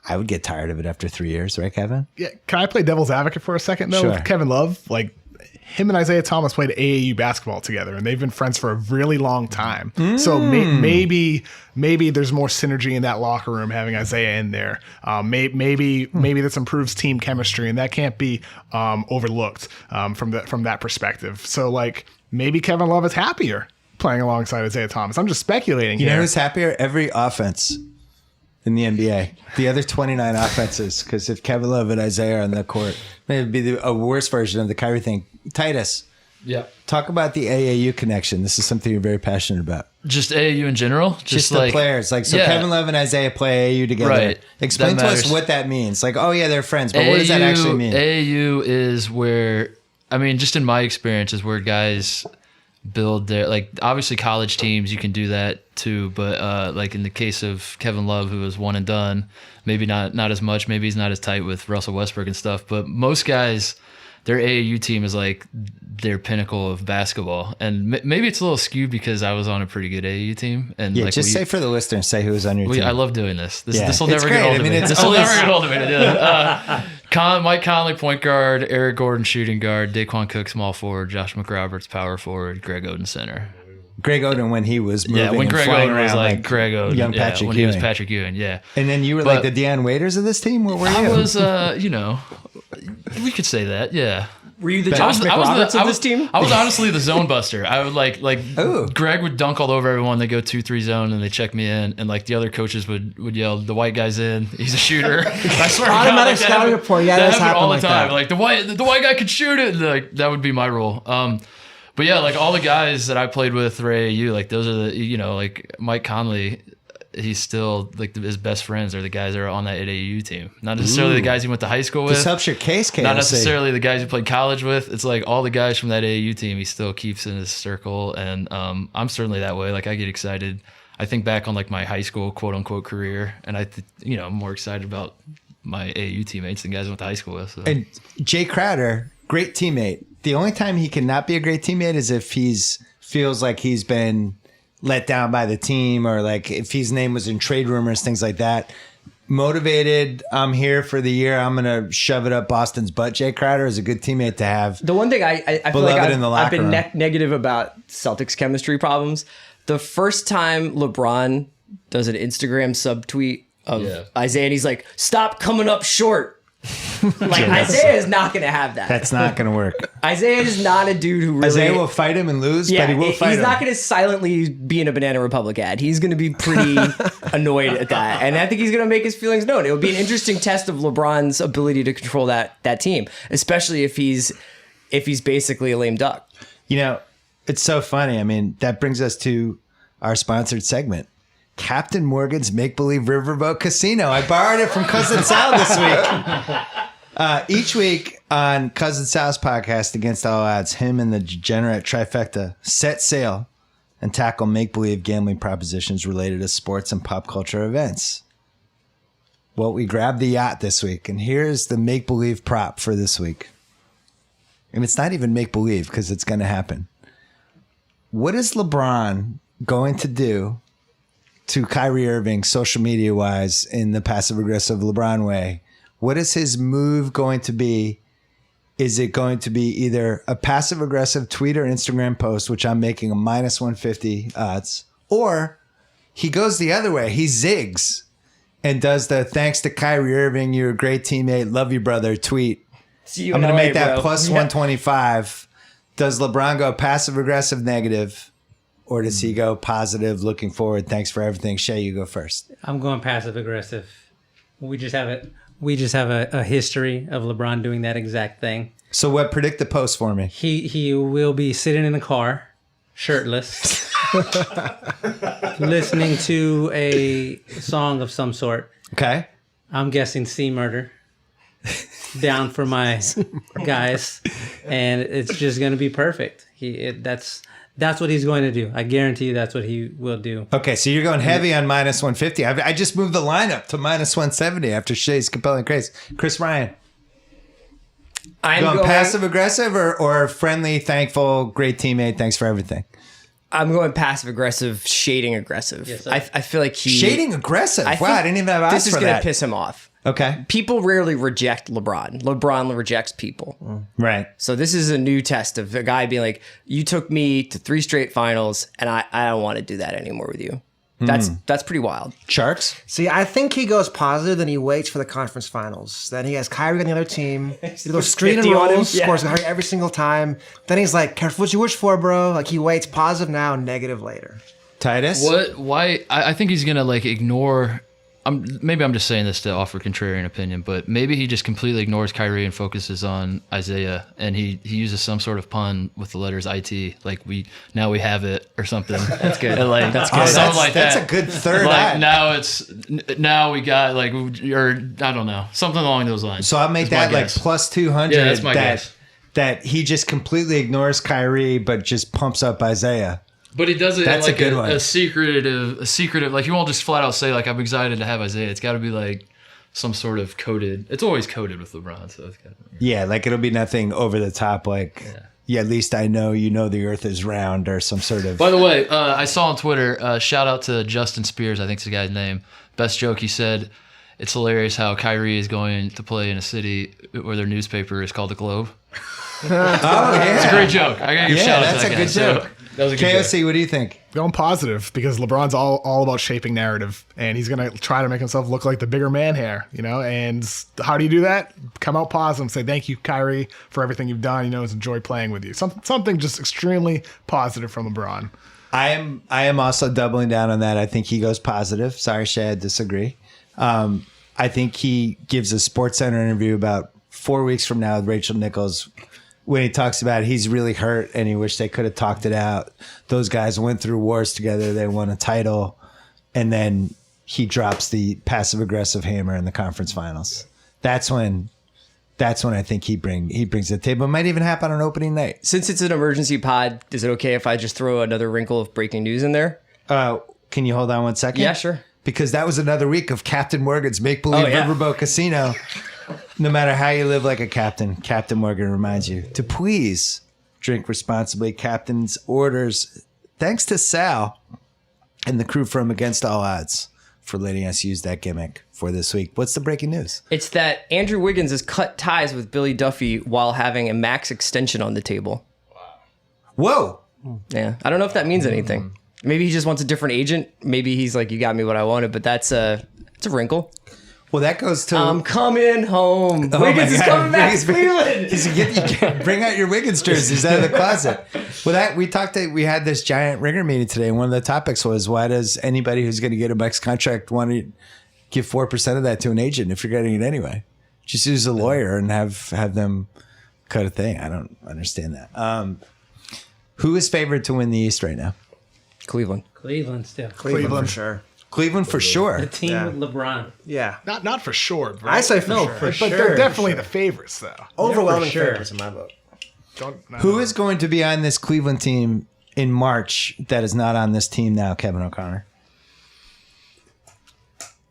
I would get tired of it after 3 years, right, Kevin? Yeah, can I play devil's advocate for a second though? Sure. With Kevin Love, like him and Isaiah Thomas played AAU basketball together, and they've been friends for a really long time. So maybe there's more synergy in that locker room having Isaiah in there. Maybe this improves team chemistry, and that can't be overlooked from that perspective. So like maybe Kevin Love is happier playing alongside Isaiah Thomas. I'm just speculating You here. know who's happier? Every offense in the NBA. The other 29 offenses, because if Kevin Love and Isaiah are on the court, maybe it'd be a worse version of the Kyrie thing. Titus, Yeah. talk about the AAU connection. This is something you're very passionate about. Just AAU in general. Just the like players. Like, so yeah. Kevin Love and Isaiah play AAU together. Right. Explain That to us matters. what that means. Like, oh yeah, they're friends, but what does that actually mean? AAU is where, I mean, just in my experience, is where guys build their, like, obviously college teams, you can do that too, but like in the case of Kevin Love, who was one and done, maybe not as much, maybe he's not as tight with Russell Westbrook and stuff, but most guys, their AAU team is like their pinnacle of basketball. And maybe it's a little skewed because I was on a pretty good AAU team. And Yeah, like just say for the listeners, say who was on your team. I love doing this. Yeah. This will It's never get great. old I of mean, me. it's This will always- never get old of me to do it. Mike Conley, point guard. Eric Gordon, shooting guard. Daquan Cook, small forward. Josh McRoberts, power forward. Greg Oden, center. Greg Oden when he was moving Yeah, when and Greg flying Oden was around like Greg Oden. young yeah, Patrick when he was Ewing. Patrick Ewing, yeah. And then you were like But- the Deion Waiters of this team? What were you? I was, we could say that, yeah. Were you the Josh McRoberts of this team? I was honestly the zone buster. I would like Ooh. Greg would dunk all over everyone. They go 2-3 zone and they check me in, and like the other coaches would yell, "The white guy's in. He's a shooter." I swear to God, Automatic that scouting happened- report. Yeah, that that's happened all the happened time. like Like the white guy could shoot it. Like that would be my role. But yeah, like all the guys that I played with for AAU, like those are the like Mike Conley. He's still like his best friends are the guys that are on that AAU team. Not necessarily the guys he went to high school with. This helps your case, KOC. Not necessarily the guys he played college with. It's like all the guys from that AAU team he still keeps in his circle. And I'm certainly that way. Like I get excited. I think back on like my high school quote unquote career, and I'm more excited about my AAU teammates than guys I went to high school with. So. And Jay Crowder, great teammate. The only time he cannot be a great teammate is if feels like he's been let down by the team, or like if his name was in trade rumors, things like that. Motivated, I'm here for the year. I'm gonna shove it up Boston's butt. Jay Crowder is a good teammate to have. The one thing I feel Beloved like in the I've locker been room. negative about Celtics chemistry problems. The first time LeBron does an Instagram subtweet of Isaiah, and he's like, "Stop coming up short." Like Isaiah is not going to have that. That's not gonna work. Isaiah is not a dude who really. Isaiah will fight him and lose, but he will fight he's him. not going to silently be in a Banana Republic ad. He's going to be pretty annoyed at that, and I think he's going to make his feelings known. It will be an interesting test of LeBron's ability to control that team, especially if he's basically a lame duck. You know, it's so funny. I mean, that brings us to our sponsored segment, Captain Morgan's Make-Believe Riverboat Casino. I borrowed it from Cousin Sal this week. Each week on Cousin Sal's podcast, Against All Odds, him and the degenerate trifecta set sail and tackle make-believe gambling propositions related to sports and pop culture events. Well, we grabbed the yacht this week, and here's the make-believe prop for this week. And it's not even make-believe because it's going to happen. What is LeBron going to do to Kyrie Irving social media wise in the passive aggressive LeBron way? What is his move going to be? Is it going to be either a passive aggressive tweet or Instagram post, which I'm making a minus 150 odds, or he goes the other way. He zigs and does the "thanks to Kyrie Irving, you're a great teammate, love you brother" tweet. See you I'm in going to LA, make that bro. plus 125. Does LeBron go passive aggressive negative? Or does he go positive, looking forward, thanks for everything? Shay, you go first. I'm going passive aggressive. We just have a history of LeBron doing that exact thing. So what? Predict the post for me. He will be sitting in the car, shirtless, listening to a song of some sort. Okay. I'm guessing Sea Murder. Down for my guys, and it's just going to be perfect. That's what he's going to do. I guarantee you that's what he will do. Okay, so you're going heavy on minus 150. I just moved the lineup to minus 170 after Shay's compelling craze. Chris Ryan, I'm going going passive aggressive or friendly, thankful, great teammate, thanks for everything? I'm going passive aggressive, shading aggressive. Yes, sir. I feel like Shading aggressive. Wow, think I didn't even have eyes this is for going to that. piss him off. Okay, People rarely reject LeBron. LeBron rejects people. right. So this is a new test of a guy being like, "You took me to 3 straight finals, and I don't want to do that anymore with you." That's pretty wild. Sharks? See, I think he goes positive, then he waits for the conference finals. Then he has Kyrie on the other team. He goes screen and 50 on him, rolls, yeah. scores Kyrie every single time. Then he's like, "Careful what you wish for, bro." Like he waits positive now, negative later. Titus? What? Why? I think he's gonna like ignore. Maybe I'm just saying this to offer contrarian opinion, but maybe he just completely ignores Kyrie and focuses on Isaiah, and he uses some sort of pun with the letters "it," like we have it or something. That's good. Like, that's good. Something like that's that. a good third Like eye. now we got like, or I don't know, something along those lines. So I'll make That's that my like guess. plus 200. Yeah, that's my guess. That he just completely ignores Kyrie, but just pumps up Isaiah. But he does it That's in a like good one. a secretive, like he won't just flat out say like I'm excited to have Isaiah. It's got to be like some sort of coded. It's always coded with LeBron, so it's got to be. Yeah, like it'll be nothing over the top. Like, yeah, at least I know you know the Earth is round, or some sort of. By the way, I saw on Twitter. Shout out to Justin Spears. I think's the guy's name. Best joke he said. It's hilarious how Kyrie is going to play in a city where their newspaper is called the Globe. Oh yeah, It's a great joke. I gotta give a shout out to that's that a guy. good So, joke. That was a good KOC, what do you think? Going positive because LeBron's all about shaping narrative, and he's going to try to make himself look like the bigger man here, And how do you do that? Come out positive and say, thank you, Kyrie, for everything you've done. It's enjoyed playing with you. Something just extremely positive from LeBron. I am also doubling down on that. I think he goes positive. Sorry, Shay, I disagree. I think he gives a SportsCenter interview about 4 weeks from now with Rachel Nichols when he talks about he's really hurt and he wished they could have talked it out. Those guys went through wars together. They won a title. And then he drops the passive aggressive hammer in the conference finals. That's when I think he brings the table. It might even happen on opening night. Since it's an emergency pod, is it okay if I just throw another wrinkle of breaking news in there? Can you hold on 1 second? Yeah, sure. Because that was another week of Captain Morgan's make-believe Riverboat Casino. No matter how you live like a captain, Captain Morgan reminds you to please drink responsibly. Captain's orders. Thanks to Sal and the crew from Against All Odds for letting us use that gimmick for this week. What's the breaking news? It's that Andrew Wiggins has cut ties with Billy Duffy while having a max extension on the table. Whoa. Yeah. I don't know if that means anything. Maybe he just wants a different agent. Maybe he's like, you got me what I wanted, but it's a wrinkle. Well, that goes to... I'm coming home. Wiggins is coming back to Cleveland. Bring out your Wiggins jerseys out of the closet. Well, we had this giant ringer meeting today, and one of the topics was, why does anybody who's going to get a max contract want to give 4% of that to an agent if you're getting it anyway? Just use a lawyer and have them cut a thing. I don't understand that. Who is favored to win the East right now? Cleveland. Cleveland still. Cleveland for sure. Cleveland for sure. The team with LeBron. Yeah. Not for sure, bro. I say for sure. But they're definitely the favorites, though. Overwhelming sure. favorites in my vote. Who is going to be on this Cleveland team in March that is not on this team now, Kevin O'Connor?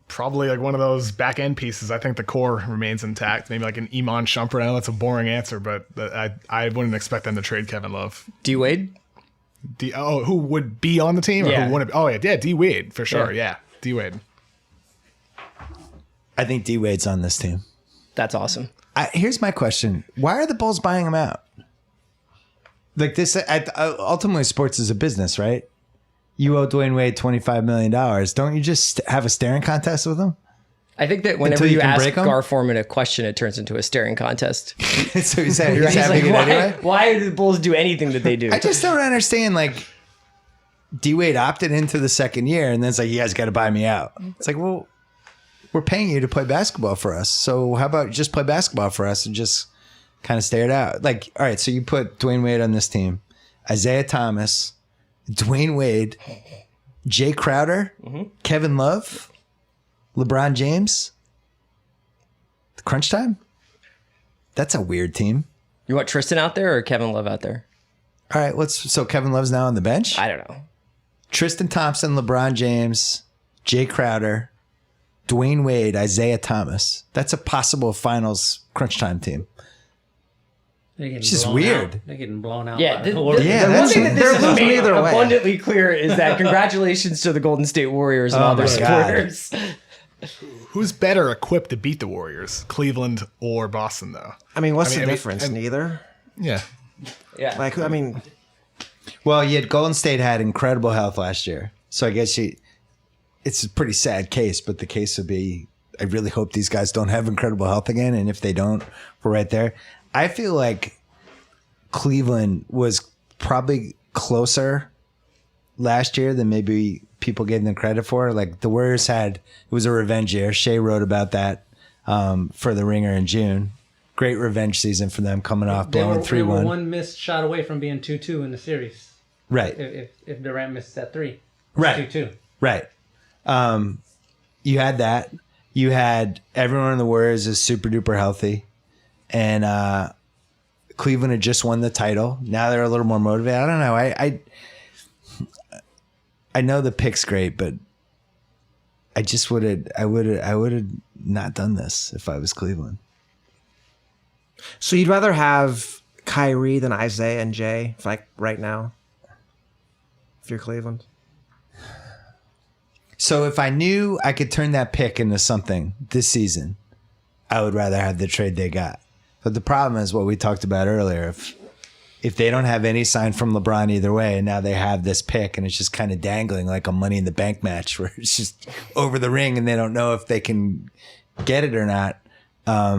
Probably like one of those back end pieces. I think the core remains intact. Maybe like an Iman Shumpert. I know that's a boring answer, but I wouldn't expect them to trade Kevin Love. D Wade. Who would be on the team? Or Yeah. who wouldn't? Oh yeah, D Wade for sure. Yeah, D Wade. I think D Wade's on this team. That's awesome. Here's my question: why are the Bulls buying him out? Like this, ultimately, sports is a business, right? You owe Dwayne Wade $25 million. Don't you just have a staring contest with him? I think that whenever Until you you can ask break 'em? Gar Forman a question, it turns into a staring contest. So he's having He's like, it anyway. why do the Bulls do anything that they do? I just don't understand. Like, D Wade opted into the second year, and then it's like, you guys got to buy me out. It's like, well, we're paying you to play basketball for us. So how about just play basketball for us and just kind of stare it out? Like, all right, so you put Dwayne Wade on this team, Isaiah Thomas, Dwayne Wade, Jay Crowder, Kevin Love, LeBron James. Crunch time? That's a weird team. You want Tristan out there or Kevin Love out there? All right, so Kevin Love's now on the bench? I don't know. Tristan Thompson, LeBron James, Jay Crowder, Dwayne Wade, Isaiah Thomas. That's a possible finals crunch time team. It's just weird. They're getting blown out. Yeah, by the Warriors. Yeah, one that's thing that they're this has losing made either way. abundantly clear is that congratulations to the Golden State Warriors and Oh all their my God. supporters. Who's better equipped to beat the Warriors, Cleveland or Boston, though? I mean, what's the difference? Neither. Yeah. Yeah. Like, I mean, Well, yet Golden State had incredible health last year. So I guess it's a pretty sad case, but the case would be, I really hope these guys don't have incredible health again. And if they don't, we're right there. I feel like Cleveland was probably closer last year than maybe people gave them credit for. Like the Warriors it was a revenge year. Shea wrote about that for the Ringer in June. Great revenge season for them coming off blowing 3-1. They were one missed shot away from being 2-2 in the series. Right. If Durant missed that 3. Right. 2-2. Right. You had that. You had everyone in the Warriors is super duper healthy. And Cleveland had just won the title. Now they're a little more motivated. I don't know. I know the pick's great, but I just would have not done this if I was Cleveland. so you'd rather have Kyrie than Isaiah and Jay, like right now, if you're Cleveland? So if I knew I could turn that pick into something this season, I would rather have the trade they got. But the problem is what we talked about earlier. if they don't have any sign from LeBron either way, and now they have this pick and it's just kind of dangling like a Money in the Bank match where it's just over the ring and they don't know if they can get it or not. I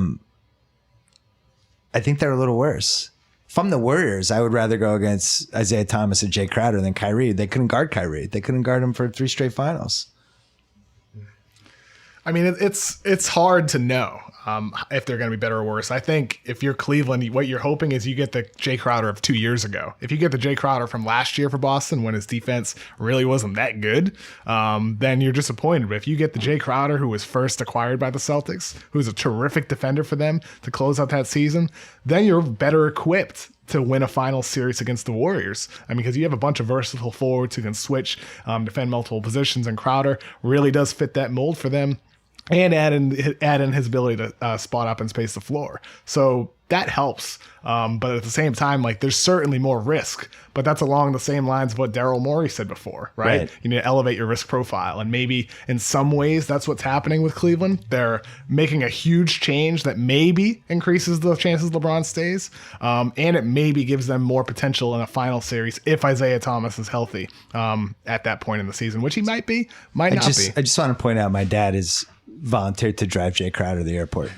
think they're a little worse. If I'm the Warriors, I would rather go against Isaiah Thomas and Jay Crowder than Kyrie. They couldn't guard Kyrie. They couldn't guard him for 3 straight finals. I mean, it's hard to know if they're going to be better or worse. I think if you're Cleveland, what you're hoping is you get the Jay Crowder of 2 years ago. If you get the Jay Crowder from last year for Boston when his defense really wasn't that good, then you're disappointed. But if you get the Jay Crowder who was first acquired by the Celtics, who's a terrific defender for them to close out that season, then you're better equipped to win a final series against the Warriors. I mean, because you have a bunch of versatile forwards who can switch, defend multiple positions, and Crowder really does fit that mold for them. And add in his ability to spot up and space the floor. So that helps. But at the same time, like there's certainly more risk. But that's along the same lines of what Daryl Morey said before, right? You need to elevate your risk profile. And maybe in some ways that's what's happening with Cleveland. They're making a huge change that maybe increases the chances LeBron stays. And it maybe gives them more potential in a final series if Isaiah Thomas is healthy at that point in the season, which he might be, might not be. I just want to point out my dad is volunteered to drive Jay Crowder to the airport.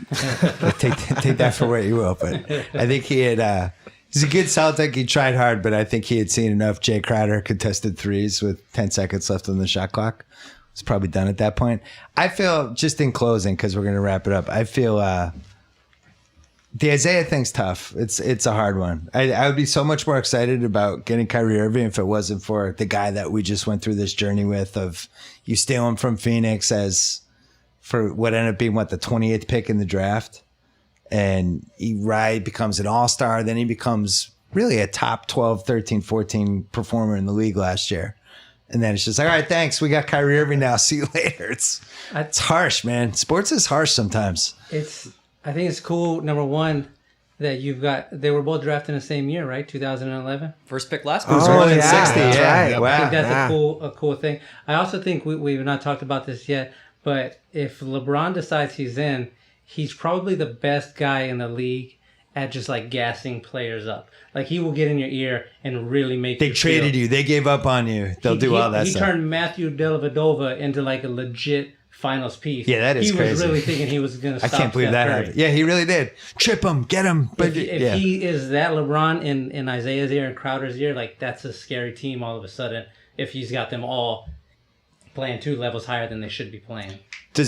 take that for what you will, but I think he had he's a good Celtic. He tried hard, but I think he had seen enough Jay Crowder contested threes with 10 seconds left on the shot clock. It's probably done at that point. I feel, just in closing, because we're going to wrap it up, I feel the Isaiah thing's tough. It's a hard one. I would be so much more excited about getting Kyrie Irving if it wasn't for the guy that we just went through this journey with of you steal him from Phoenix for what ended up being the 28th pick in the draft. And he becomes an all-star. Then he becomes really a top 12, 13, 14 performer in the league last year. And then it's just like, all right, thanks. We got Kyrie Irving now. See you later. It's harsh, man. Sports is harsh sometimes. I think it's cool, number one, that they were both drafted in the same year, right? 2011. First pick last It was year. 1 in 60. that's Yeah. right. Wow. I think that's a cool thing. I also think we've not talked about this yet, but if LeBron decides he's in, he's probably the best guy in the league at just like gassing players up. Like he will get in your ear and really make They traded you. They gave up on you. They'll do all that he stuff. He turned Matthew Dellavedova into like a legit finals piece. Yeah, that is crazy. He was really thinking he was going to stop I can't believe Steph that Curry. happened. Yeah, he really did. Trip him, get him. But If he is that LeBron in Isaiah's ear and Crowder's ear, like that's a scary team all of a sudden if he's got them all playing 2 levels higher than they should be playing. Do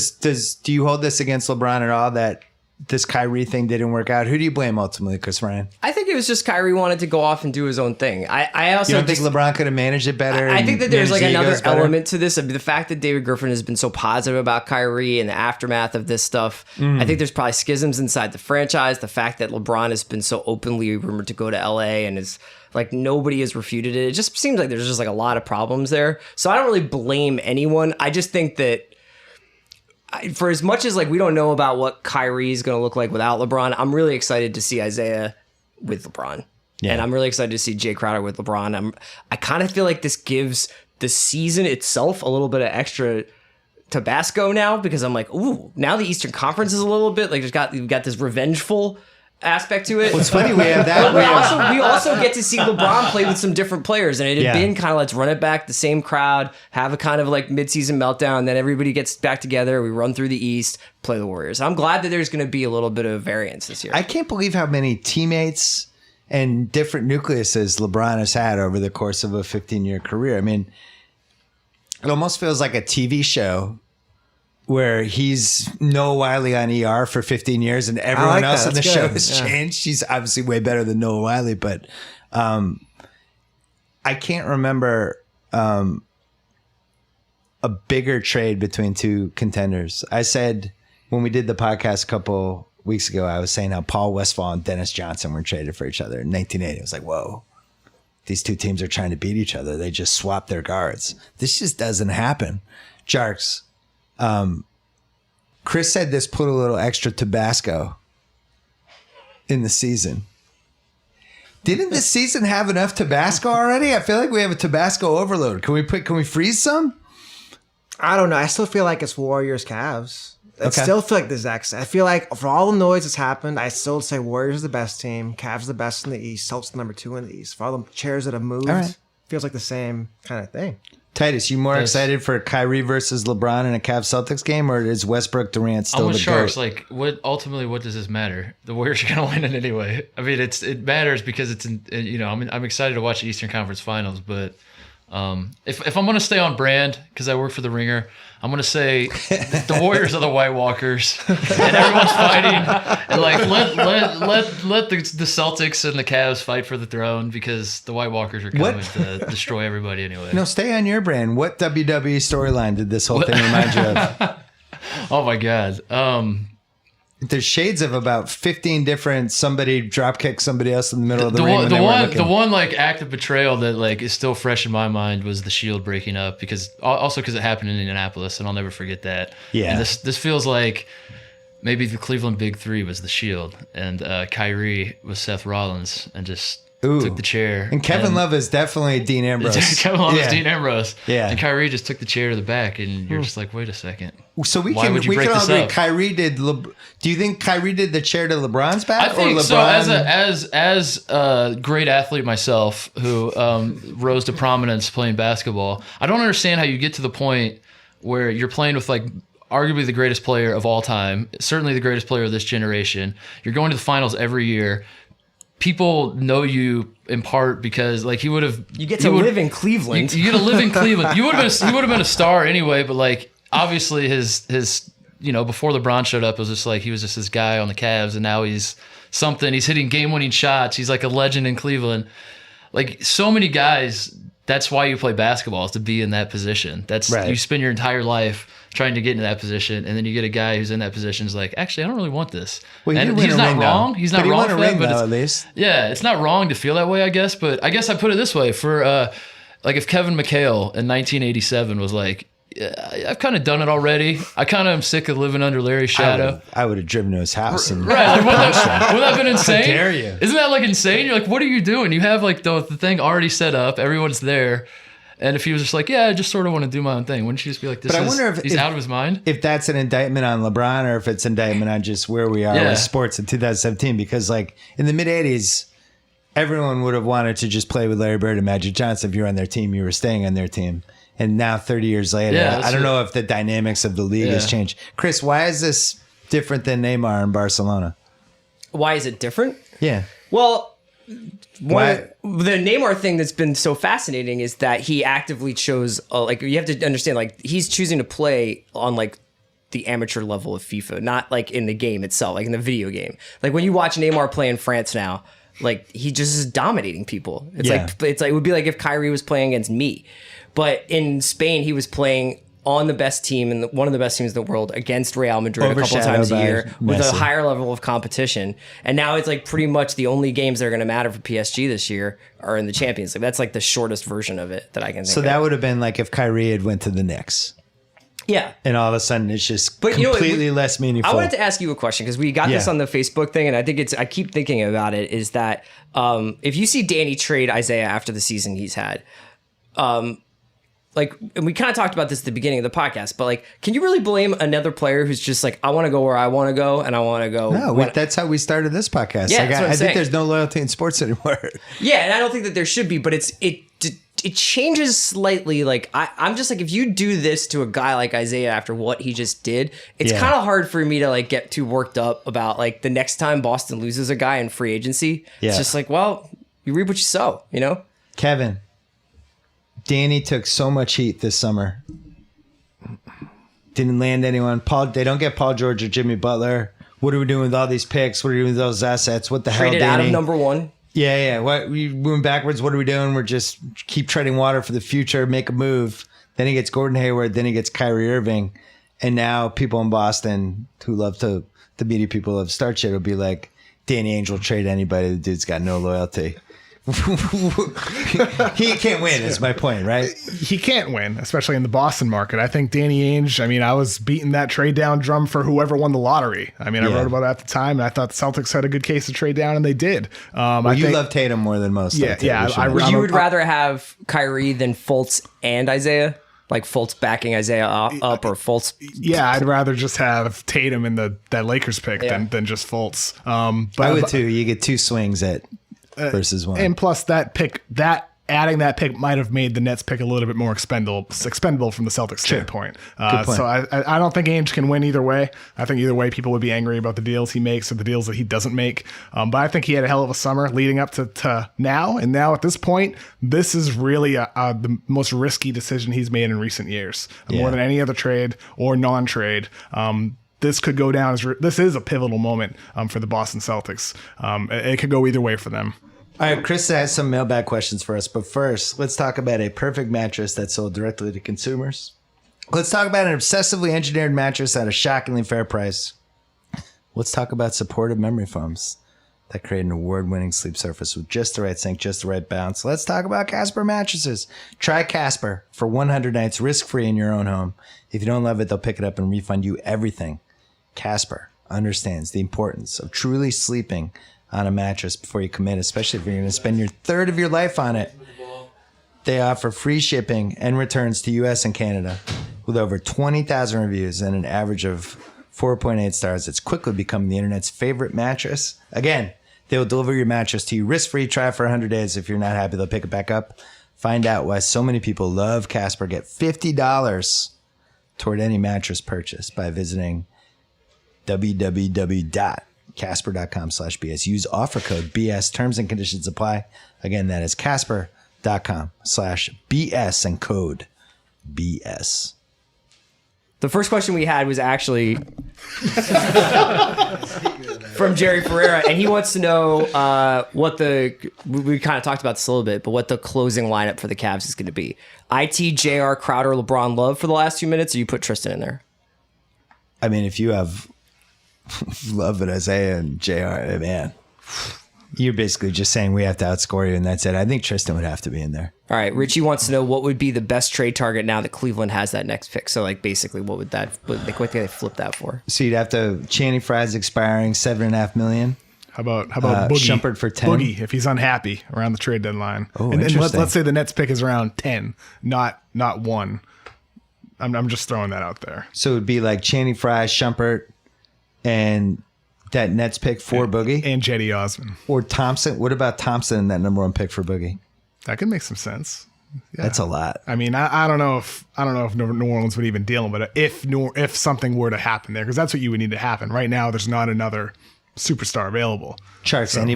you hold this against LeBron at all that this Kyrie thing didn't work out? Who do you blame ultimately, Chris Ryan? I think it was just Kyrie wanted to go off and do his own thing. I also You don't think LeBron could have managed it better? I think that there's like managed the another egos better? element to this. I mean, the fact that David Griffin has been so positive about Kyrie in the aftermath of this stuff. I think there's probably schisms inside the franchise. The fact that LeBron has been so openly rumored to go to LA and is like nobody has refuted it. It just seems like there's just like a lot of problems there. So I don't really blame anyone. I just think that for as much as like we don't know about what Kyrie is going to look like without LeBron, I'm really excited to see Isaiah with LeBron. Yeah. And I'm really excited to see Jay Crowder with LeBron. I kind of feel like this gives the season itself a little bit of extra Tabasco now because I'm like, ooh, now the Eastern Conference is a little bit like we've got this revengeful aspect to it. Well, it's funny we have that. We also get to see LeBron play with some different players, and it had been kind of let's run it back, the same crowd, have a kind of like midseason meltdown, then everybody gets back together, we run through the East, play the Warriors. I'm glad that there's going to be a little bit of variance this year. I can't believe how many teammates and different nucleuses LeBron has had over the course of a 15-year career. I mean, it almost feels like a TV show where he's Noah Wiley on ER for 15 years and everyone else on the show has changed. He's obviously way better than Noah Wiley, but I can't remember a bigger trade between 2 contenders. I said when we did the podcast a couple weeks ago, I was saying how Paul Westphal and Dennis Johnson were traded for each other in 1980. I was like, whoa, these 2 teams are trying to beat each other. They just swapped their guards. This just doesn't happen. Jarks. Chris said this put a little extra Tabasco in the season. Didn't this season have enough Tabasco already? I feel like we have a Tabasco overload. Can we freeze some? I don't know. I still feel like it's Warriors Cavs. I still feel like the Zax. I feel like for all the noise that's happened, I still say Warriors are the best team, Cavs are the best in the East, Celtics number 2 in the East. For all the chairs that have moved, feels like the same kind of thing. Titus, you more excited for Kyrie versus LeBron in a Cavs Celtics game, or is Westbrook Durant still I'm with the Sharks. GOAT? Like, what does this matter? The Warriors are gonna win it anyway. I mean, it matters because I'm excited to watch the Eastern Conference Finals, but if I'm gonna stay on brand because I work for the Ringer, I'm gonna say the Warriors are the White Walkers, and everyone's fighting. And like let the Celtics and the Cavs fight for the throne because the White Walkers are coming to destroy everybody anyway. No, stay on your brand. What WWE storyline did this whole thing remind you of? Oh my God. There's shades of about 15 different. Somebody drop kick somebody else in the middle of the ring. The one like act of betrayal that like is still fresh in my mind was the Shield breaking up because it happened in Indianapolis and I'll never forget that. Yeah. And this feels like maybe the Cleveland Big Three was the Shield and Kyrie was Seth Rollins and just took the chair. And Kevin Love is definitely Dean Ambrose. Kevin Love is Dean Ambrose. Yeah. And Kyrie just took the chair to the back and you're just like, wait a second. So we Why can would you all break this agree up? Kyrie did. Do you think Kyrie did the chair to LeBron's back? I think or so. LeBron? As a great athlete myself, who rose to prominence playing basketball, I don't understand how you get to the point where you're playing with like arguably the greatest player of all time, certainly the greatest player of this generation. You're going to the finals every year. People know you in part because like you get to live in Cleveland. You get to live in Cleveland. He would have been a star anyway, but like obviously his before LeBron showed up, it was just like he was just this guy on the Cavs, and now he's something. He's hitting game-winning shots. He's like a legend in Cleveland. Like so many guys, that's why you play basketball, is to be in that position. That's right. You spend your entire life trying to get into that position, and then you get a guy who's in that position who's like, actually, I don't really want this. Well, and he's not wrong. He's not wrong for that, but at least. Yeah, it's not wrong to feel that way, I guess. But I guess I put it this way: for like if Kevin McHale in 1987 was like, I've kind of done it already. I kind of am sick of living under Larry's shadow. I would have driven to his house. And right. Like, wouldn't that have been insane? How dare you? Isn't that like insane? You're like, what are you doing? You have like the thing already set up. Everyone's there. And if he was just like, yeah, I just sort of want to do my own thing, wouldn't you just be like, I wonder if he's out of his mind? If that's an indictment on LeBron or if it's an indictment on just where we are with sports in 2017. Because like in the mid-'80s, everyone would have wanted to just play with Larry Bird and Magic Johnson. If you were on their team, you were staying on their team. And now 30 years later, I don't know if the dynamics of the league has changed. Chris, why is this different than Neymar in Barcelona? Why is it different? Yeah. Well, the Neymar thing that's been so fascinating is that he actively chose, like, you have to understand, like, he's choosing to play on, like, the amateur level of FIFA, not, like, in the game itself, like, in the video game. Like, when you watch Neymar play in France now, like, he just is dominating people. It's like, it would be like if Kyrie was playing against me. But in Spain, he was playing on the best team and one of the best teams in the world against Real Madrid a couple times a year with a higher level of competition. And now it's like pretty much the only games that are going to matter for PSG this year are in the Champions League. That's like the shortest version of it that I can think of. So that would have been like if Kyrie had went to the Knicks. Yeah. And all of a sudden it's just completely less meaningful. I wanted to ask you a question because we got this on the Facebook thing, and I think I keep thinking about it, is that if you see Danny trade Isaiah after the season he's had, like, and we kind of talked about this at the beginning of the podcast, but like, can you really blame another player who's just like, I want to go where I want to go, and I want to go? No, that's how we started this podcast. Yeah, like, I think there's no loyalty in sports anymore. Yeah, and I don't think that there should be, but it changes slightly. Like, I'm just like, if you do this to a guy like Isaiah after what he just did, it's kind of hard for me to like get too worked up about like the next time Boston loses a guy in free agency. It's just like, well, you reap what you sow, you know? Kevin, Danny took so much heat this summer. Didn't land anyone. They don't get Paul George or Jimmy Butler. What are we doing with all these picks? What are we doing with those assets? What the hell, Danny? Traded out of number one. Yeah. What, we moving backwards? What are we doing? We're just keep treading water for the future, make a move. Then he gets Gordon Hayward. Then he gets Kyrie Irving. And now people in Boston who love the media people of start shit will be like, Danny Ainge will trade anybody. The dude's got no loyalty. He can't win is my point, right? He can't win, especially in the Boston market. I think Danny Ainge, I was beating that trade down drum for whoever won the lottery. I wrote about it at the time, and I thought the Celtics had a good case to trade down, and they did. You love Tatum more than most. You would rather have Kyrie than Fultz and Isaiah? Like Fultz backing Isaiah up or Fultz. Yeah, I'd rather just have Tatum in that Lakers pick than just Fultz. But I would too. You get 2 swings at versus 1. And plus adding that pick might have made the Nets pick a little bit more expendable from the Celtics standpoint. Good point. So I don't think Ainge can win either way. I think either way people would be angry about the deals he makes or the deals that he doesn't make. But I think he had a hell of a summer leading up to now. And now at this point, this is really the most risky decision he's made in recent years. More than any other trade or non-trade. This could go down this is a pivotal moment for the Boston Celtics. It could go either way for them. All right, Chris has some mailbag questions for us, but first, let's talk about a perfect mattress that's sold directly to consumers. Let's talk about an obsessively engineered mattress at a shockingly fair price. Let's talk about supportive memory foams that create an award-winning sleep surface with just the right sink, just the right bounce. Let's talk about Casper mattresses. Try Casper for 100 nights risk-free in your own home. If you don't love it, they'll pick it up and refund you everything. Casper understands the importance of truly sleeping on a mattress before you commit, especially if you're going to spend your third of your life on it. They offer free shipping and returns to US and Canada. With over 20,000 reviews and an average of 4.8 stars, it's quickly become the internet's favorite mattress. Again, they will deliver your mattress to you risk-free. Try it for 100 days. If you're not happy, they'll pick it back up. Find out why so many people love Casper. Get $50 toward any mattress purchase by visiting www.casper.com/BS. Use offer code BS. Terms and conditions apply. Again, that is casper.com/BS and code BS. The first question we had was actually from Jerry Ferreira, and he wants to know what we kind of talked about this a little bit, but what the closing lineup for the Cavs is going to be. IT, JR, Crowder, LeBron, Love for the last 2 minutes, or you put Tristan in there? I mean, if you have Love and Isaiah and JR, man, you're basically just saying we have to outscore you, and that's it. I think Tristan would have to be in there. All right, Richie wants to know what would be the best trade target now that Cleveland has that next pick. So, like, basically, what do they flip that for? So you'd have to Channing Frye's expiring $7.5 million. How about Boogie? Shumpert for 10. Boogie, if he's unhappy around the trade deadline. Oh, and interesting. let's say the Nets pick is around 10, not 1. I'm just throwing that out there. So it would be like Channing Frye, Shumpert, and that Nets pick for Boogie and Jetty Osman or Thompson. What about Thompson and that number 1 pick for Boogie? That could make some sense. Yeah. That's a lot. I mean, I don't know if New Orleans would even deal with it if something were to happen there, because that's what you would need to happen. Right now, there's not another superstar available. Charts. So. Any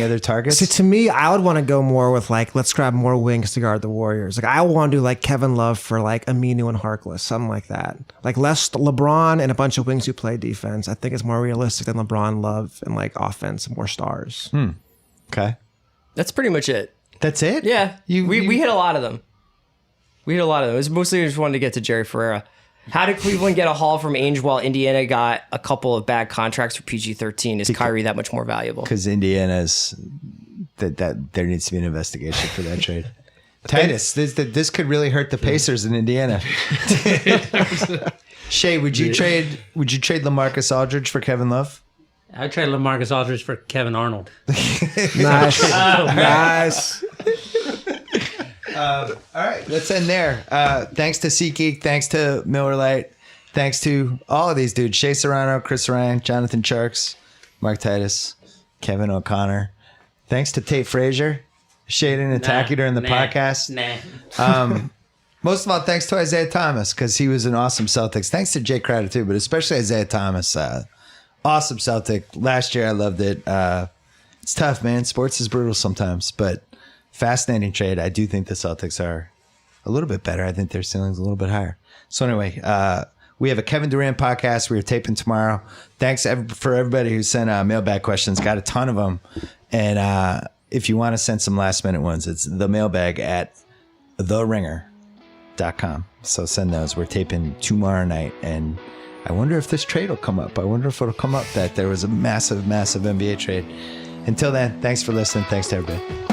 other targets? See, to me, I would want to go more with like, let's grab more wings to guard the Warriors. Like, I want to do like Kevin Love for like Aminu and Harkless, something like that. Like less LeBron and a bunch of wings who play defense. I think it's more realistic than LeBron, Love, and like offense, more stars. Okay. That's pretty much it. That's it? Yeah. We hit a lot of them. It was mostly just wanted to get to Jerry Ferreira. How did Cleveland get a haul from Ainge while Indiana got a couple of bad contracts for PG-13? Is Kyrie that much more valuable? Because Indiana's that there needs to be an investigation for that trade. Titus, this could really hurt the Pacers in Indiana. Shay, would you trade LaMarcus Aldridge for Kevin Love? I'd trade LaMarcus Aldridge for Kevin Arnold. Nice. Nice. All right, let's end there. Thanks to SeatGeek, thanks to Miller Lite, thanks to all of these dudes: Shea Serrano, Chris Ryan, Jonathan Charks, Mark Titus, Kevin O'Connor. Thanks to Tate Frazier. Shay didn't attack you during the podcast. Most of all, thanks to Isaiah Thomas, because he was an awesome Celtics. Thanks to Jay Crowder too, but especially Isaiah Thomas. Awesome Celtic. Last year I loved it. It's tough, man. Sports is brutal sometimes, but fascinating trade. I do think the Celtics are a little bit better. I think their ceiling's a little bit higher. So anyway, we have a Kevin Durant podcast. We are taping tomorrow. Thanks for everybody who sent mailbag questions. Got a ton of them. And if you want to send some last minute ones, it's the mailbag at theringer.com. So send those. We're taping tomorrow night. And I wonder if this trade will come up. I wonder if it'll come up that there was a massive, massive NBA trade. Until then, thanks for listening. Thanks to everybody.